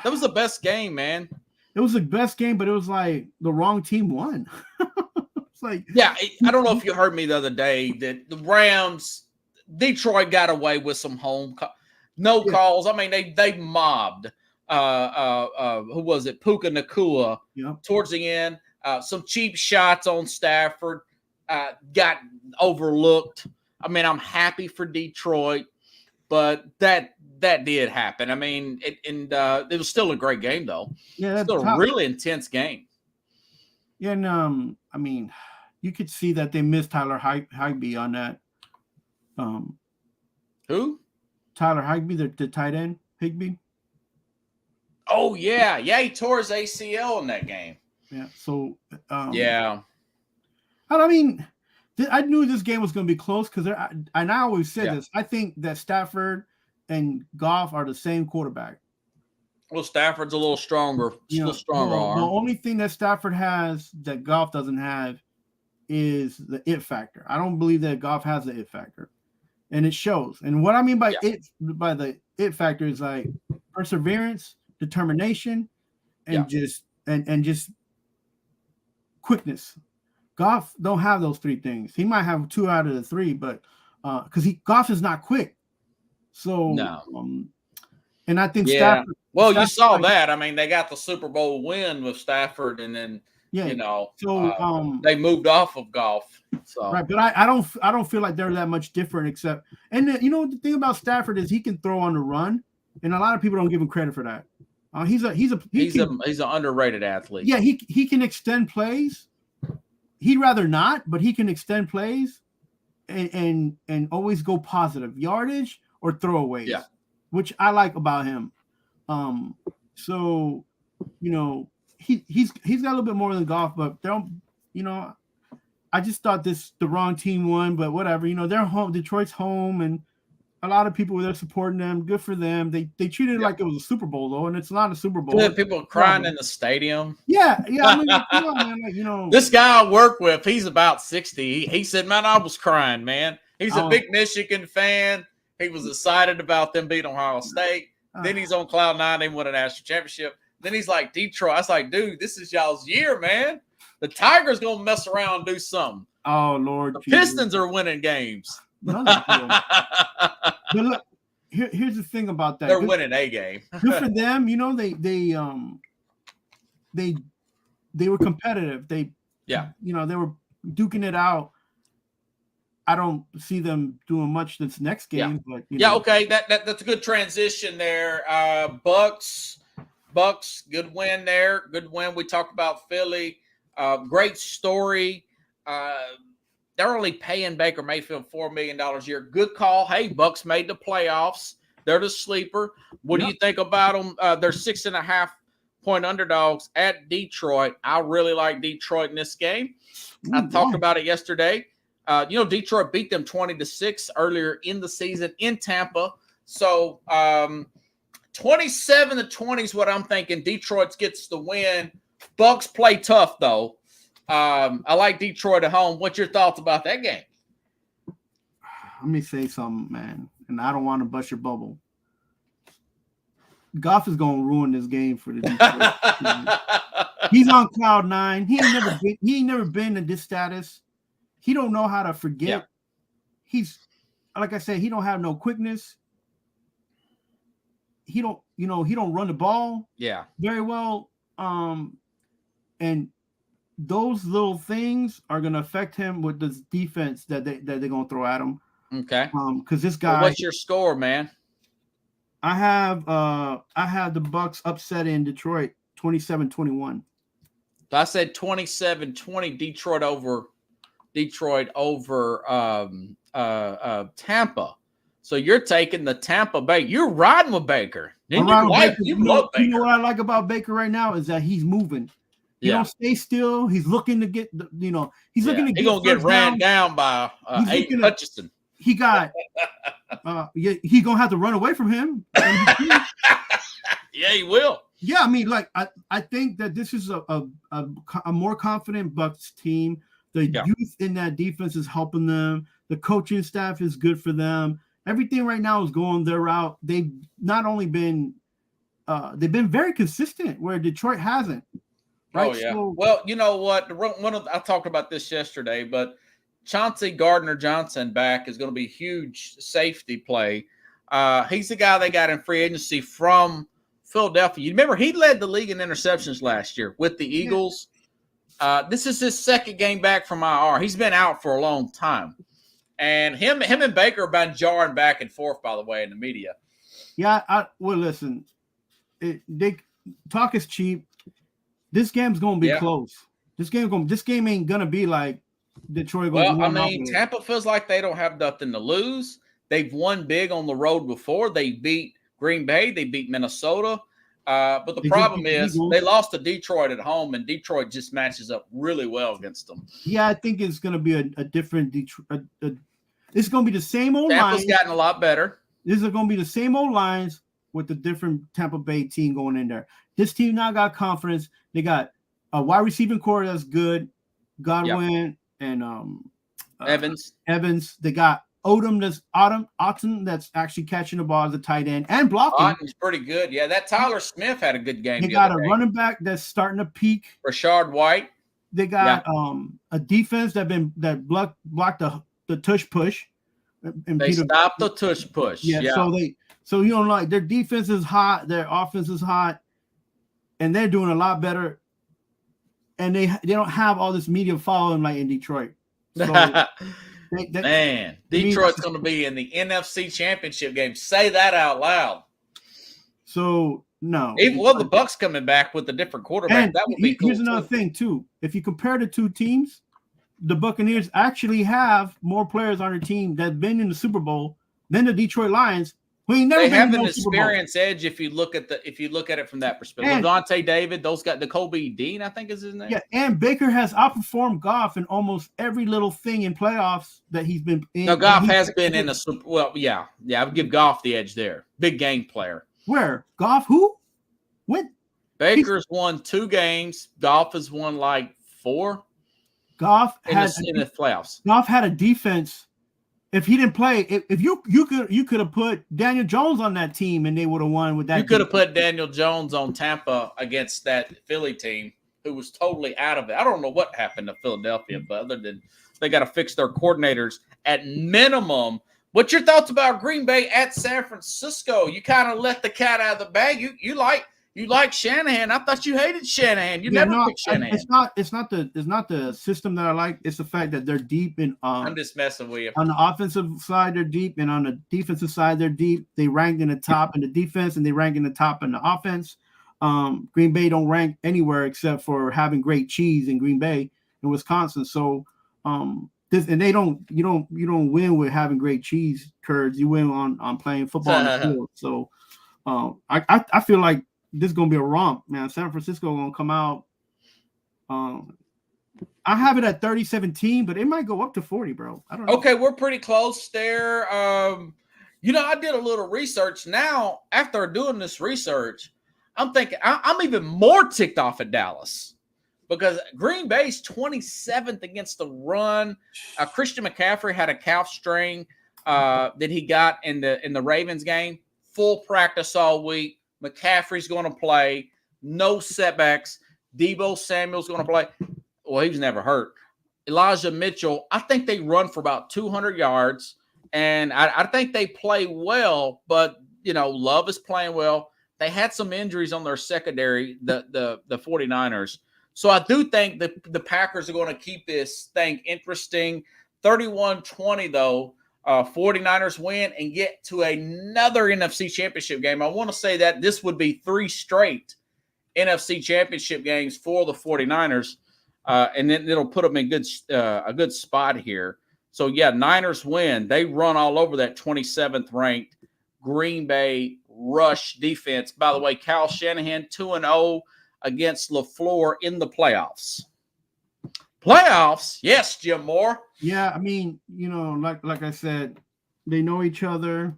that was the best game, man. It was the best game, but it was like the wrong team won. It's like, I don't know if you heard me the other day that the Rams, Detroit got away with some calls. I mean, they mobbed who was it? Puka Nakua towards the end. Some cheap shots on Stafford got overlooked. I mean, I'm happy for Detroit, but that did happen. I mean, it was still a great game, though. Yeah, still a really intense game. Yeah, and I mean, you could see that they missed Tyler Higbee on that. Who? Tyler Higbee, the tight end, Higbee. Oh yeah, he tore his ACL in that game. Yeah. So yeah. I mean, I knew this game was going to be close because I always said this. I think that Stafford and Goff are the same quarterback. Well, Stafford's a little stronger. Still stronger arm. The only thing that Stafford has that Goff doesn't have is the it factor. I don't believe that Goff has the it factor, and it shows. And what I mean by the it factor is like perseverance, determination, and just quickness. Goff don't have those three things. He might have 2 out of the 3, but because Goff is not quick. So no. And I think Stafford. Well, you saw that. I mean, they got the Super Bowl win with Stafford, and then so they moved off of Goff. So right, but I don't feel like they're that much different. Except, and the thing about Stafford is he can throw on the run, and a lot of people don't give him credit for that. He's an underrated athlete. Yeah, he can extend plays. He'd rather not, but he can extend plays, and always go positive yardage or throwaways. Yeah. Which I like about him. So, he's got a little bit more than Goff, but I just thought the wrong team won, but whatever. They're home. Detroit's home, and a lot of people were there supporting them. Good for them. They treated it like it was a Super Bowl, though, and it's not a Super Bowl. Good people crying in the stadium. Yeah. I mean, come on, man. This guy I work with, he's about 60. He said, "Man, I was crying, man." He's a big Michigan fan. He was excited about them beating Ohio State. Then he's on cloud 9. They won a national championship. Then he's like, Detroit. I was like, dude, this is y'all's year, man. The Tigers going to mess around and do something. Oh, Lord. The Pistons are winning games. But look, here's the thing about that. They're winning a game. Good for them. They were competitive. They were duking it out. I don't see them doing much this next game, but okay, that's a good transition there. Bucks, good win there. Good win. We talked about Philly. Great story. They're only paying Baker Mayfield $4 million a year. Good call. Hey, Bucks made the playoffs. They're the sleeper. What do you think about them? They're 6.5-point underdogs at Detroit. I really like Detroit in this game. I talked about it yesterday. Detroit beat them 20-6 earlier in the season in Tampa. So 27-20 is what I'm thinking. Detroit gets the win. Bucks play tough, though. I like Detroit at home. What's your thoughts about that game? Let me say something, man, and I don't want to bust your bubble. Goff is going to ruin this game for the Detroit. He's on cloud 9. He ain't never been in this status. He don't know how to forget. Yeah. He's, like I said, he don't have no quickness. He don't run the ball very well. And those little things are going to affect him with this defense that they're going to throw at him. Okay. Because this guy. What's your score, man? I have the Bucks upset in Detroit 27-21. I said 27-20 Detroit over Tampa. So you're taking the Tampa Bay. You're riding with Baker. You love Baker. You know what I like about Baker right now is that he's moving. He don't stay still. He's looking to get he's looking to get. He's gonna get ran down by Aiden Hutchinson. He got he's gonna have to run away from him. Yeah, he will. Yeah, I mean, like I think that this is a more confident Bucks team. The youth in that defense is helping them. The coaching staff is good for them. Everything right now is going their route. They've not only been they've been very consistent where Detroit hasn't. Right? Oh yeah. So, well, you know what? I talked about this yesterday, but Chauncey Gardner-Johnson back is going to be a huge safety play. He's the guy they got in free agency from Philadelphia. You remember he led the league in interceptions last year with the Eagles. This is his second game back from IR. He's been out for a long time. And him and Baker have been jarring back and forth, by the way, in the media. Yeah, well, listen. Talk is cheap. This game's going to be close. This game ain't going to be like Detroit. Well, I mean, Tampa feels like they don't have nothing to lose. They've won big on the road before. They beat Green Bay. They beat Minnesota. But the problem is they lost to Detroit at home, and Detroit just matches up really well against them. Yeah, I think it's going to be a different Detroit. It's going to be the same old Tampa's lines. gotten a lot better. This is going to be the same old lines with the different Tampa Bay team going in there. This team now got confidence. They got a wide receiving core that's good, Godwin and Evans. They got Autumn that's actually catching the ball as a tight end and blocking. Otton's pretty good. Yeah, that Tyler Smith had a good game. They got a running back that's starting to peak. Rashard White. They got a defense that blocked the tush push. And they stopped the tush push. Yeah. So you know, like their defense is hot, their offense is hot, and they're doing a lot better. And they don't have all this media following like in Detroit. So man, Detroit's going to be in the NFC Championship game. Say that out loud. So no, the Bucks coming back with a different quarterback. That would be cool. Here's another thing too. If you compare the two teams, the Buccaneers actually have more players on their team that've been in the Super Bowl than the Detroit Lions. They have an experience edge if you look at it from that perspective. Levante David, those got Colby Dean, I think is his name. Yeah, and Baker has outperformed Goff in almost every little thing in playoffs that he's been in. No, Goff has been in I would give Goff the edge there. Big game player. Where? Goff who? When? Baker's won 2 games. Goff has won like 4. Goff in the playoffs. Goff had a defense. If he didn't play, if you could have put Daniel Jones on that team and they would have won with that. You could have put Daniel Jones on Tampa against that Philly team who was totally out of it. I don't know what happened to Philadelphia, but other than they got to fix their coordinators at minimum. What's your thoughts about Green Bay at San Francisco? You kind of let the cat out of the bag. You like Shanahan. I thought you hated Shanahan. You never picked Shanahan. It's not the system that I like. It's the fact that they're deep in. I'm just messing with you. On the offensive side, they're deep, and on the defensive side, they're deep. They ranked in the top in the defense, and they rank in the top in the offense. Green Bay don't rank anywhere except for having great cheese in Green Bay in Wisconsin. So, you don't win with having great cheese curds. You win on playing football on the field. So, I feel like this is gonna be a romp, man. San Francisco gonna come out. I have it at 30-17, but it might go up to 40, bro. I don't know. Okay, we're pretty close there. I did a little research. Now, after doing this research, I'm thinking I'm even more ticked off at Dallas because Green Bay's 27th against the run. Christian McCaffrey had a calf strain that he got in the Ravens game. Full practice all week. McCaffrey's going to play. No setbacks. Deebo Samuel's going to play. Well, he was never hurt. Elijah Mitchell, I think they run for about 200 yards, and I think they play well, but, Love is playing well. They had some injuries on their secondary, the 49ers. So I do think that the Packers are going to keep this thing interesting. 31-20, though. 49ers win and get to another NFC Championship game. I want to say that this would be 3 straight NFC Championship games for the 49ers, and then it'll put them in a good spot here. So, yeah, Niners win. They run all over that 27th ranked Green Bay rush defense. By the way, Kyle Shanahan 2-0 against LaFleur in the playoffs. Playoffs? Yes, Jim Moore. Yeah, I mean, like I said, they know each other.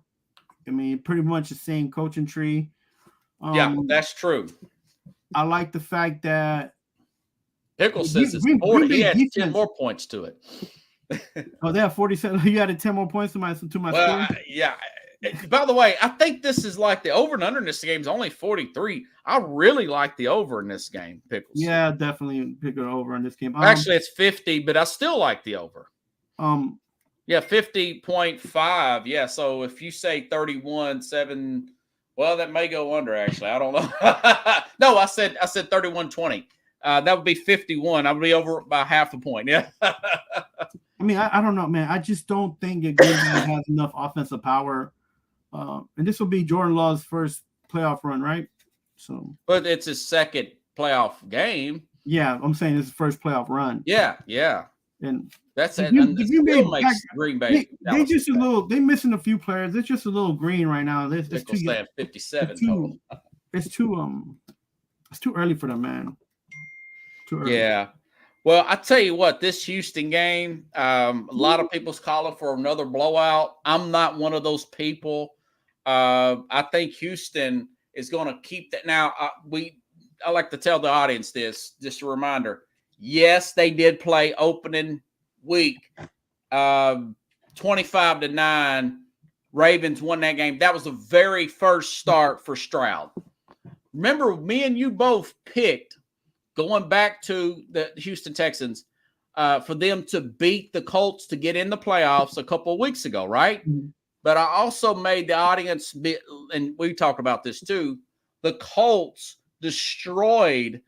I mean, pretty much the same coaching tree. Yeah, that's true. I like the fact that Pickles says it's 40. He had 10 more points to it. Oh, they have 47. You added 10 more points to my score? Yeah. By the way, I think this is like the over and under in this game is only 43. I really like the over in this game, Pickles. Yeah, definitely pick it over in this game. Actually, it's 50, but I still like the over. Yeah, 50.5. Yeah, so if you say 31-7, well, that may go under, actually. I don't know. No, I said 31-20. That would be 51. I would be over by half a point. Yeah. I mean, I don't know, man. I just don't think that Green Bay has enough offensive power. And this will be Jordan Love's first playoff run, right? So, but it's his second playoff game. Yeah, I'm saying it's his first playoff run. Yeah. And That's it. the And it Green Bay still makes Green Bay. they just a little. They missing a few players. It's just a little green right now. It's too. 57 total. It's too early for them, man. Too early. Yeah. Well, I tell you what, this Houston game, a lot of people's calling for another blowout. I'm not one of those people. I think Houston is going to keep that. Now, I like to tell the audience this, just a reminder. Yes, they did play opening week, 25-9. Ravens won that game. That was the very first start for Stroud. Remember, me and you both picked, going back to the Houston Texans, for them to beat the Colts to get in the playoffs a couple of weeks ago, right? Mm-hmm. But I also made the audience, and we talked about this too, the Colts destroyed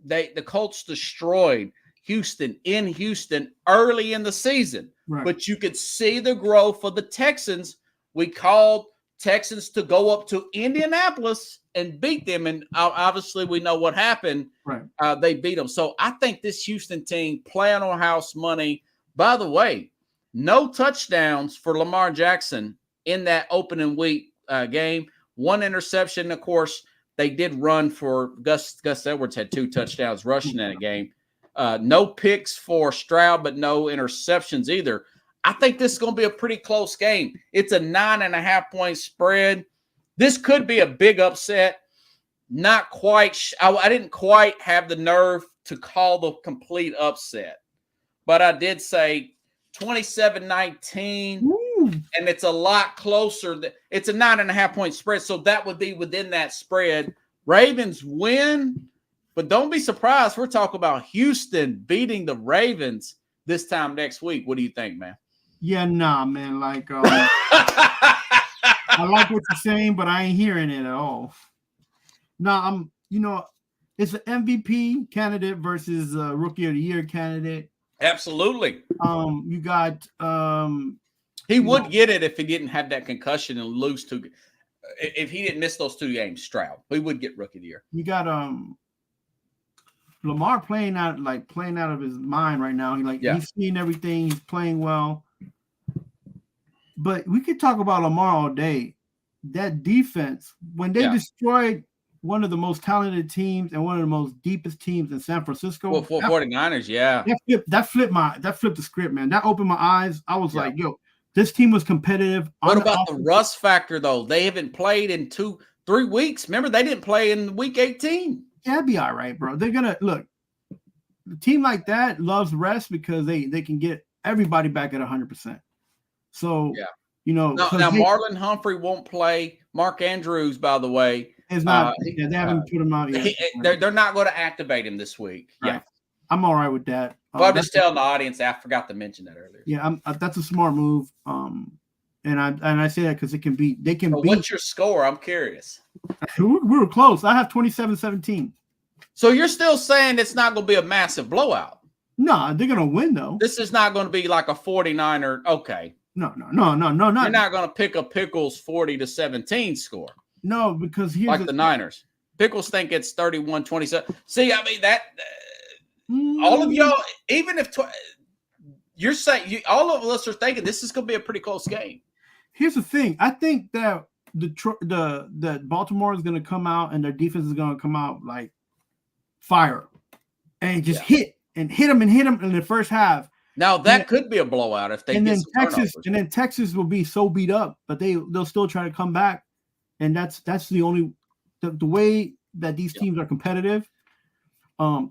the Colts destroyed Houston in Houston early in the season. Right. But you could see the growth of the Texans. We called Texans to go up to Indianapolis and beat them. And obviously we know what happened. Right. They beat them. So I think this Houston team playing on house money. By the way, no touchdowns for Lamar Jackson in that opening week game. One interception, of course. They did run for Gus Edwards had 2 touchdowns rushing in a game. No picks for Stroud, but no interceptions either. I think this is going to be a pretty close game. It's a 9.5-point spread. This could be a big upset. Not quite. I didn't quite have the nerve to call the complete upset, but I did say 27-19. And it's a lot closer. It's a 9.5-point spread, so that would be within that spread. Ravens win, but don't be surprised. We're talking about Houston beating the Ravens this time next week. What do you think, man? Yeah, nah, man. Like, I like what you're saying, but I ain't hearing it at all. Nah, it's an MVP candidate versus a Rookie of the Year candidate. Absolutely. You got he would get it if he didn't have that concussion and lose 2. If he didn't miss those 2 games, Stroud, he would get Rookie of the Year. You got Lamar playing out of his mind right now. He's seeing everything. He's playing well. But we could talk about Lamar all day. That defense, when they destroyed one of the most talented teams and one of the most deepest teams in San Francisco. Well, 49ers, yeah. That flipped the script, man. That opened my eyes. I was like, yo, this team was competitive. What about the rust factor, though? They haven't played in 2-3 weeks. Remember, they didn't play in week 18. Yeah, it'd be all right, bro. They're going to – look, a team like that loves rest because they can get everybody back at 100%. So, now Marlon Humphrey won't play. Mark Andrews, by the way. Is not. They haven't put him out yet. They're not going to activate him this week. Right. Yeah. I'm all right with that. Well, I'm just telling the audience. I forgot to mention that earlier. Yeah, that's a smart move. And I say that because they can beat. What's your score? I'm curious. We were close. I have 27-17. So you're still saying it's not going to be a massive blowout? No, they're going to win though. This is not going to be like a 49er. Okay. No. You're not going to pick a Pickles 40-17 score. No, because here's like the Niners. Pickles think it's 31-27. See, I mean that. All of y'all, even if you're saying all of us are thinking this is going to be a pretty close game. Here's the thing: I think that the Baltimore is going to come out and their defense is going to come out like fire, and just hit them in the first half. Now that could be a blowout if they get some turnovers. And then Texas will be so beat up, but they'll still try to come back, and that's the only the way that these teams are competitive.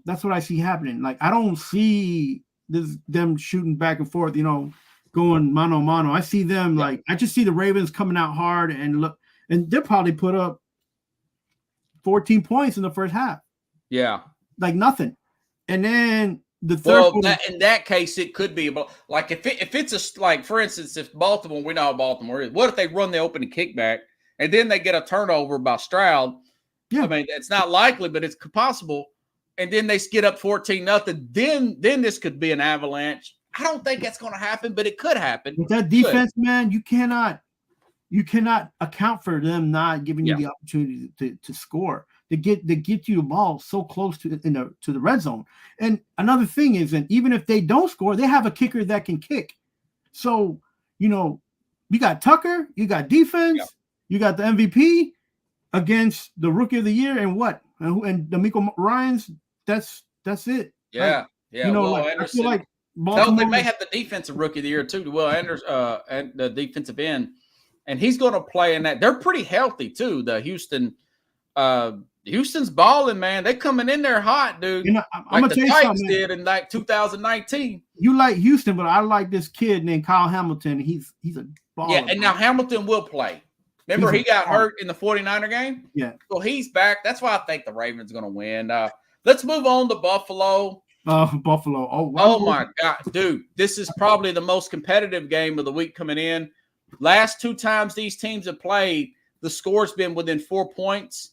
That's what I see happening. Like I don't see them shooting back and forth, going mano a mano. I see them I just see the Ravens coming out hard and they'll probably put up 14 points in the first half. Yeah, like nothing. And then the third. Well, in that case, it could be like if it's for instance, if Baltimore, we know how Baltimore is. What if they run the opening kickback and then they get a turnover by Stroud? Yeah, I mean it's not likely, but it's possible. And then they get up 14-0. Then this could be an avalanche. I don't think that's going to happen, but it could happen. With that defense, man, you cannot you cannot account for them not giving you the opportunity to score. They get you the ball so close to the red zone. And another thing is, and even if they don't score, they have a kicker that can kick. So, you got Tucker, you got defense, you got the MVP against the Rookie of the Year, and D'Amico Ryans. That's it. Yeah, I feel like they may have the defensive Rookie of the Year too. Will Anderson, and the defensive end, and he's going to play in that. They're pretty healthy too. The Houston's balling, man. They coming in there hot, dude. I'm gonna tell you Titans something, did in like 2019. You like Houston, but I like this kid named Kyle Hamilton. He's a baller. Yeah, and now Hamilton will play. Remember, he got hurt in the 49er game? Yeah. So he's back. That's why I think the Ravens are going to win. Let's move on to Buffalo. Buffalo. Oh, my God. Dude, this is probably the most competitive game of the week coming in. Last 2 times these teams have played, the score's been within 4 points.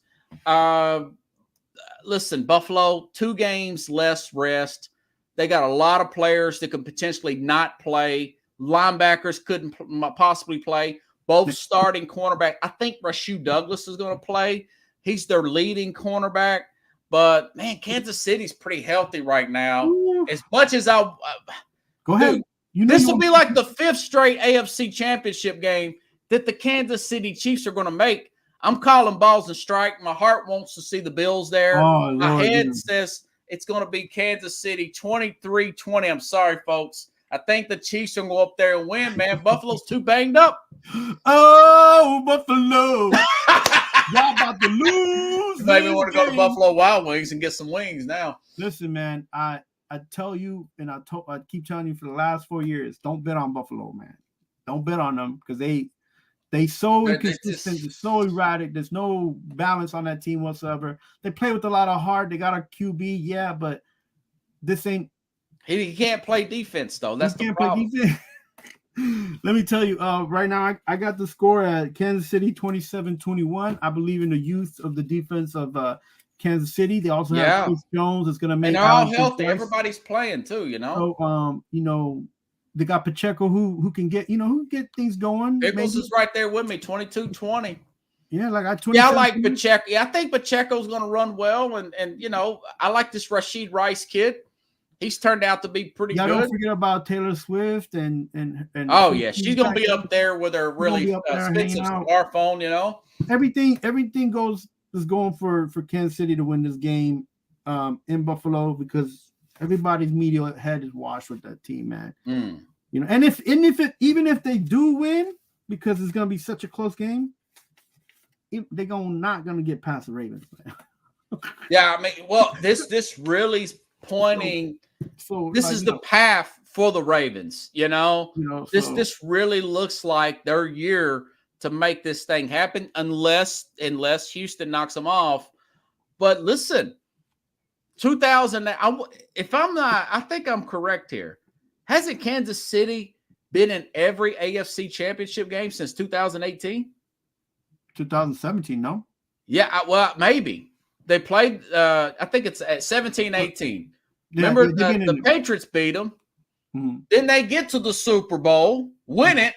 Listen, Buffalo, 2 games less rest. They got a lot of players that could potentially not play. Linebackers couldn't possibly play. Both starting cornerback. I think Rasheed Douglas is going to play. He's their leading cornerback. But, man, Kansas City's pretty healthy right now. Ooh. As much as I'll go ahead. This will be like the 5th straight AFC championship game that the Kansas City Chiefs are going to make. I'm calling balls and strike. My heart wants to see the Bills there. My head says it's going to be Kansas City 23-20. I'm sorry, folks. I think the Chiefs are going to go up there and win, man. Buffalo's too banged up. Oh, Buffalo. Y'all about to lose. Maybe want to go to Buffalo Wild Wings and get some wings now. Listen, man, I tell you, and I keep telling you for the last 4 years, don't bet on Buffalo, man. Don't bet on them because they so inconsistent, they're so erratic. There's no balance on that team whatsoever. They play with a lot of heart. They got a QB, yeah, but this ain't. He can't play defense though. That's the problem. Let me tell you, right now I got the score at Kansas City 27-21. I believe in the youth of the defense of Kansas City. They also have Chris Jones that's going to make. And they're all healthy. Everybody's playing too, So, they got Pacheco who can get things going. Pickles is right there with me, 22-20. Yeah, like I like Pacheco. Yeah, I think Pacheco's going to run well, and I like this Rashid Rice kid. He's turned out to be pretty good. Don't forget about Taylor Swift and oh yeah, she's going to be up there with her really expensive smartphone. Everything is going for Kansas City to win this game in Buffalo because everybody's media head is washed with that team, man. And even if they do win, because it's going to be such a close game, they're not going to get past the Ravens. Yeah, I mean, well, this really is pointing. This is the path for the Ravens. This really looks like their year to make this thing happen, unless Houston knocks them off. But listen, 2000. If I'm not, I think I'm correct here. Hasn't Kansas City been in every AFC championship game since 2018? 2017, no? Yeah, well, maybe. They played, I think it's at 17-18. Remember, the Patriots beat them. Mm-hmm. Then they get to the Super Bowl, win it.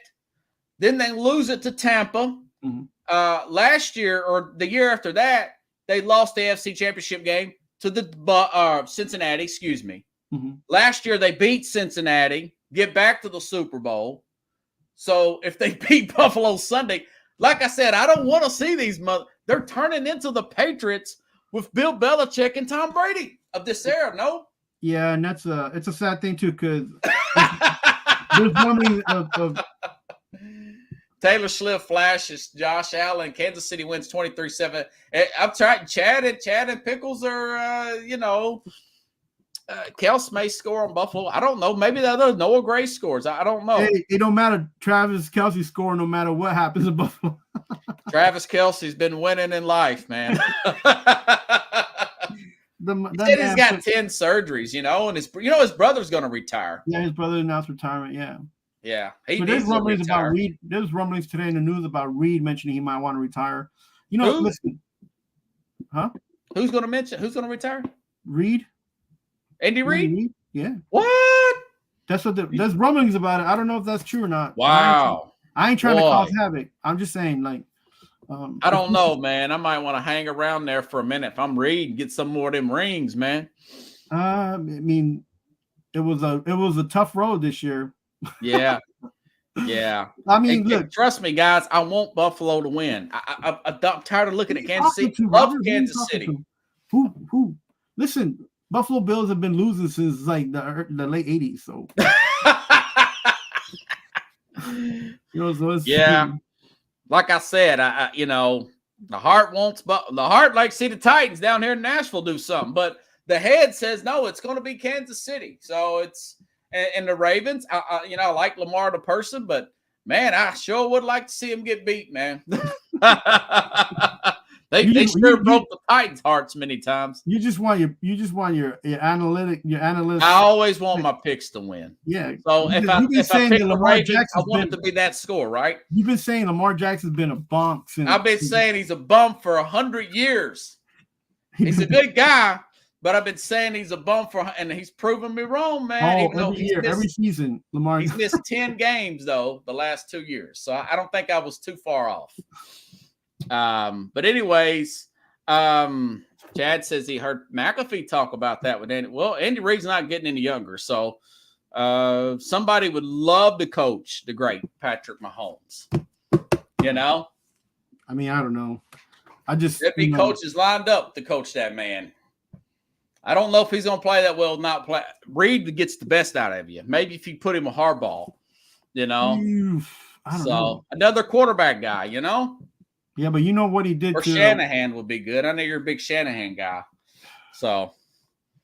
Then they lose it to Tampa. Mm-hmm. Last year, or the year after that, they lost the AFC championship game to the Cincinnati, excuse me. Mm-hmm. Last year, they beat Cincinnati, get back to the Super Bowl. So if they beat Buffalo Sunday, like I said, I don't want to see these they're turning into the Patriots with Bill Belichick and Tom Brady of this era, no? Yeah, and it's a sad thing too, because there's rumblings of Taylor Swift flashes Josh Allen. Kansas City wins 23-7. I'm trying. Chad and Pickles are, Kels may score on Buffalo. I don't know. Maybe the other Noah Gray scores. I don't know. Hey, it don't matter. Travis Kelce scoring no matter what happens in Buffalo. Travis Kelce's been winning in life, man. He said he's got 10 surgeries, and his brother's going to retire. Yeah, his brother announced retirement. Yeah. There's rumblings about Reed. There's rumblings today in the news about Reed mentioning he might want to retire. Listen, huh? Who's going to retire? Reed. Andy Reid? Yeah. What? That's what there's rumblings about it. I don't know if that's true or not. Wow. I ain't trying to cause havoc. I'm just saying, like, I don't know, man. I might want to hang around there for a minute. If I'm Reed, get some more of them rings, man. I mean, it was a tough road this year. Yeah. Yeah. I mean, look, trust me, guys. I want Buffalo to win. I'm tired of looking at Kansas City. Love Kansas City. Who? Listen, Buffalo Bills have been losing since like the late '80s. So, yeah. Like I said, the heart wants, but the heart likes to see the Titans down here in Nashville do something, but the head says no. It's going to be Kansas City. So it's. And the Ravens, I like Lamar the person, but man, I sure would like to see him get beat, man. they sure broke the Titans' hearts many times. You just want your analytic. I always want my picks to win. Yeah. So if I pick the Ravens, I want it to be that score, right? You've been saying Lamar Jackson's been a bum since. I've been saying he's a bum for 100 years. He's a good guy. But I've been saying he's a bum and he's proven me wrong, man. Every season, Lamar. He's missed 10 games though the last 2 years, so I don't think I was too far off. But anyways, Chad says he heard McAfee talk about that with Andy. Well, Andy Reid's not getting any younger, so somebody would love to coach the great Patrick Mahomes. I mean, I don't know. If he coaches lined up to coach that man. I don't know if he's going to play that well. Not play. Reed gets the best out of you. Maybe if you put him a hardball, I don't know. Another quarterback guy, Yeah, but you know what he did. Or Shanahan would be good. I know you're a big Shanahan guy. So,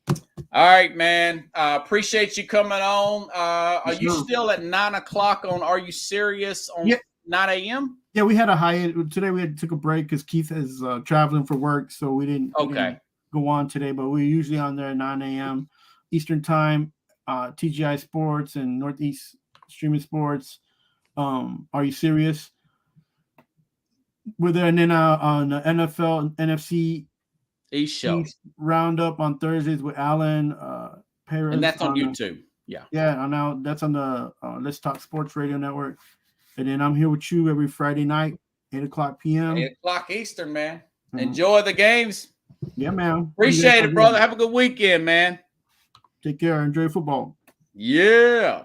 all right, man. Appreciate you coming on. Are you still at 9:00 on? Are you serious on 9 a.m.? Yeah, we had a hiatus today. We took a break because Keith is traveling for work, so we didn't. Okay. Go on today, but we're usually on there at 9 a.m. Eastern time, TGI Sports and Northeast Streaming Sports. Are you serious? We're there, and then on the NFL NFC East roundup on Thursdays with Alan Perez. And that's on YouTube. Yeah. Yeah, now that's on the Let's Talk Sports Radio Network. And then I'm here with you every Friday night, 8:00 p.m. 8:00 Eastern, man. Mm-hmm. Enjoy the games. Yeah, man. Appreciate it, brother. Have a good weekend, man. Take care. Enjoy football. Yeah.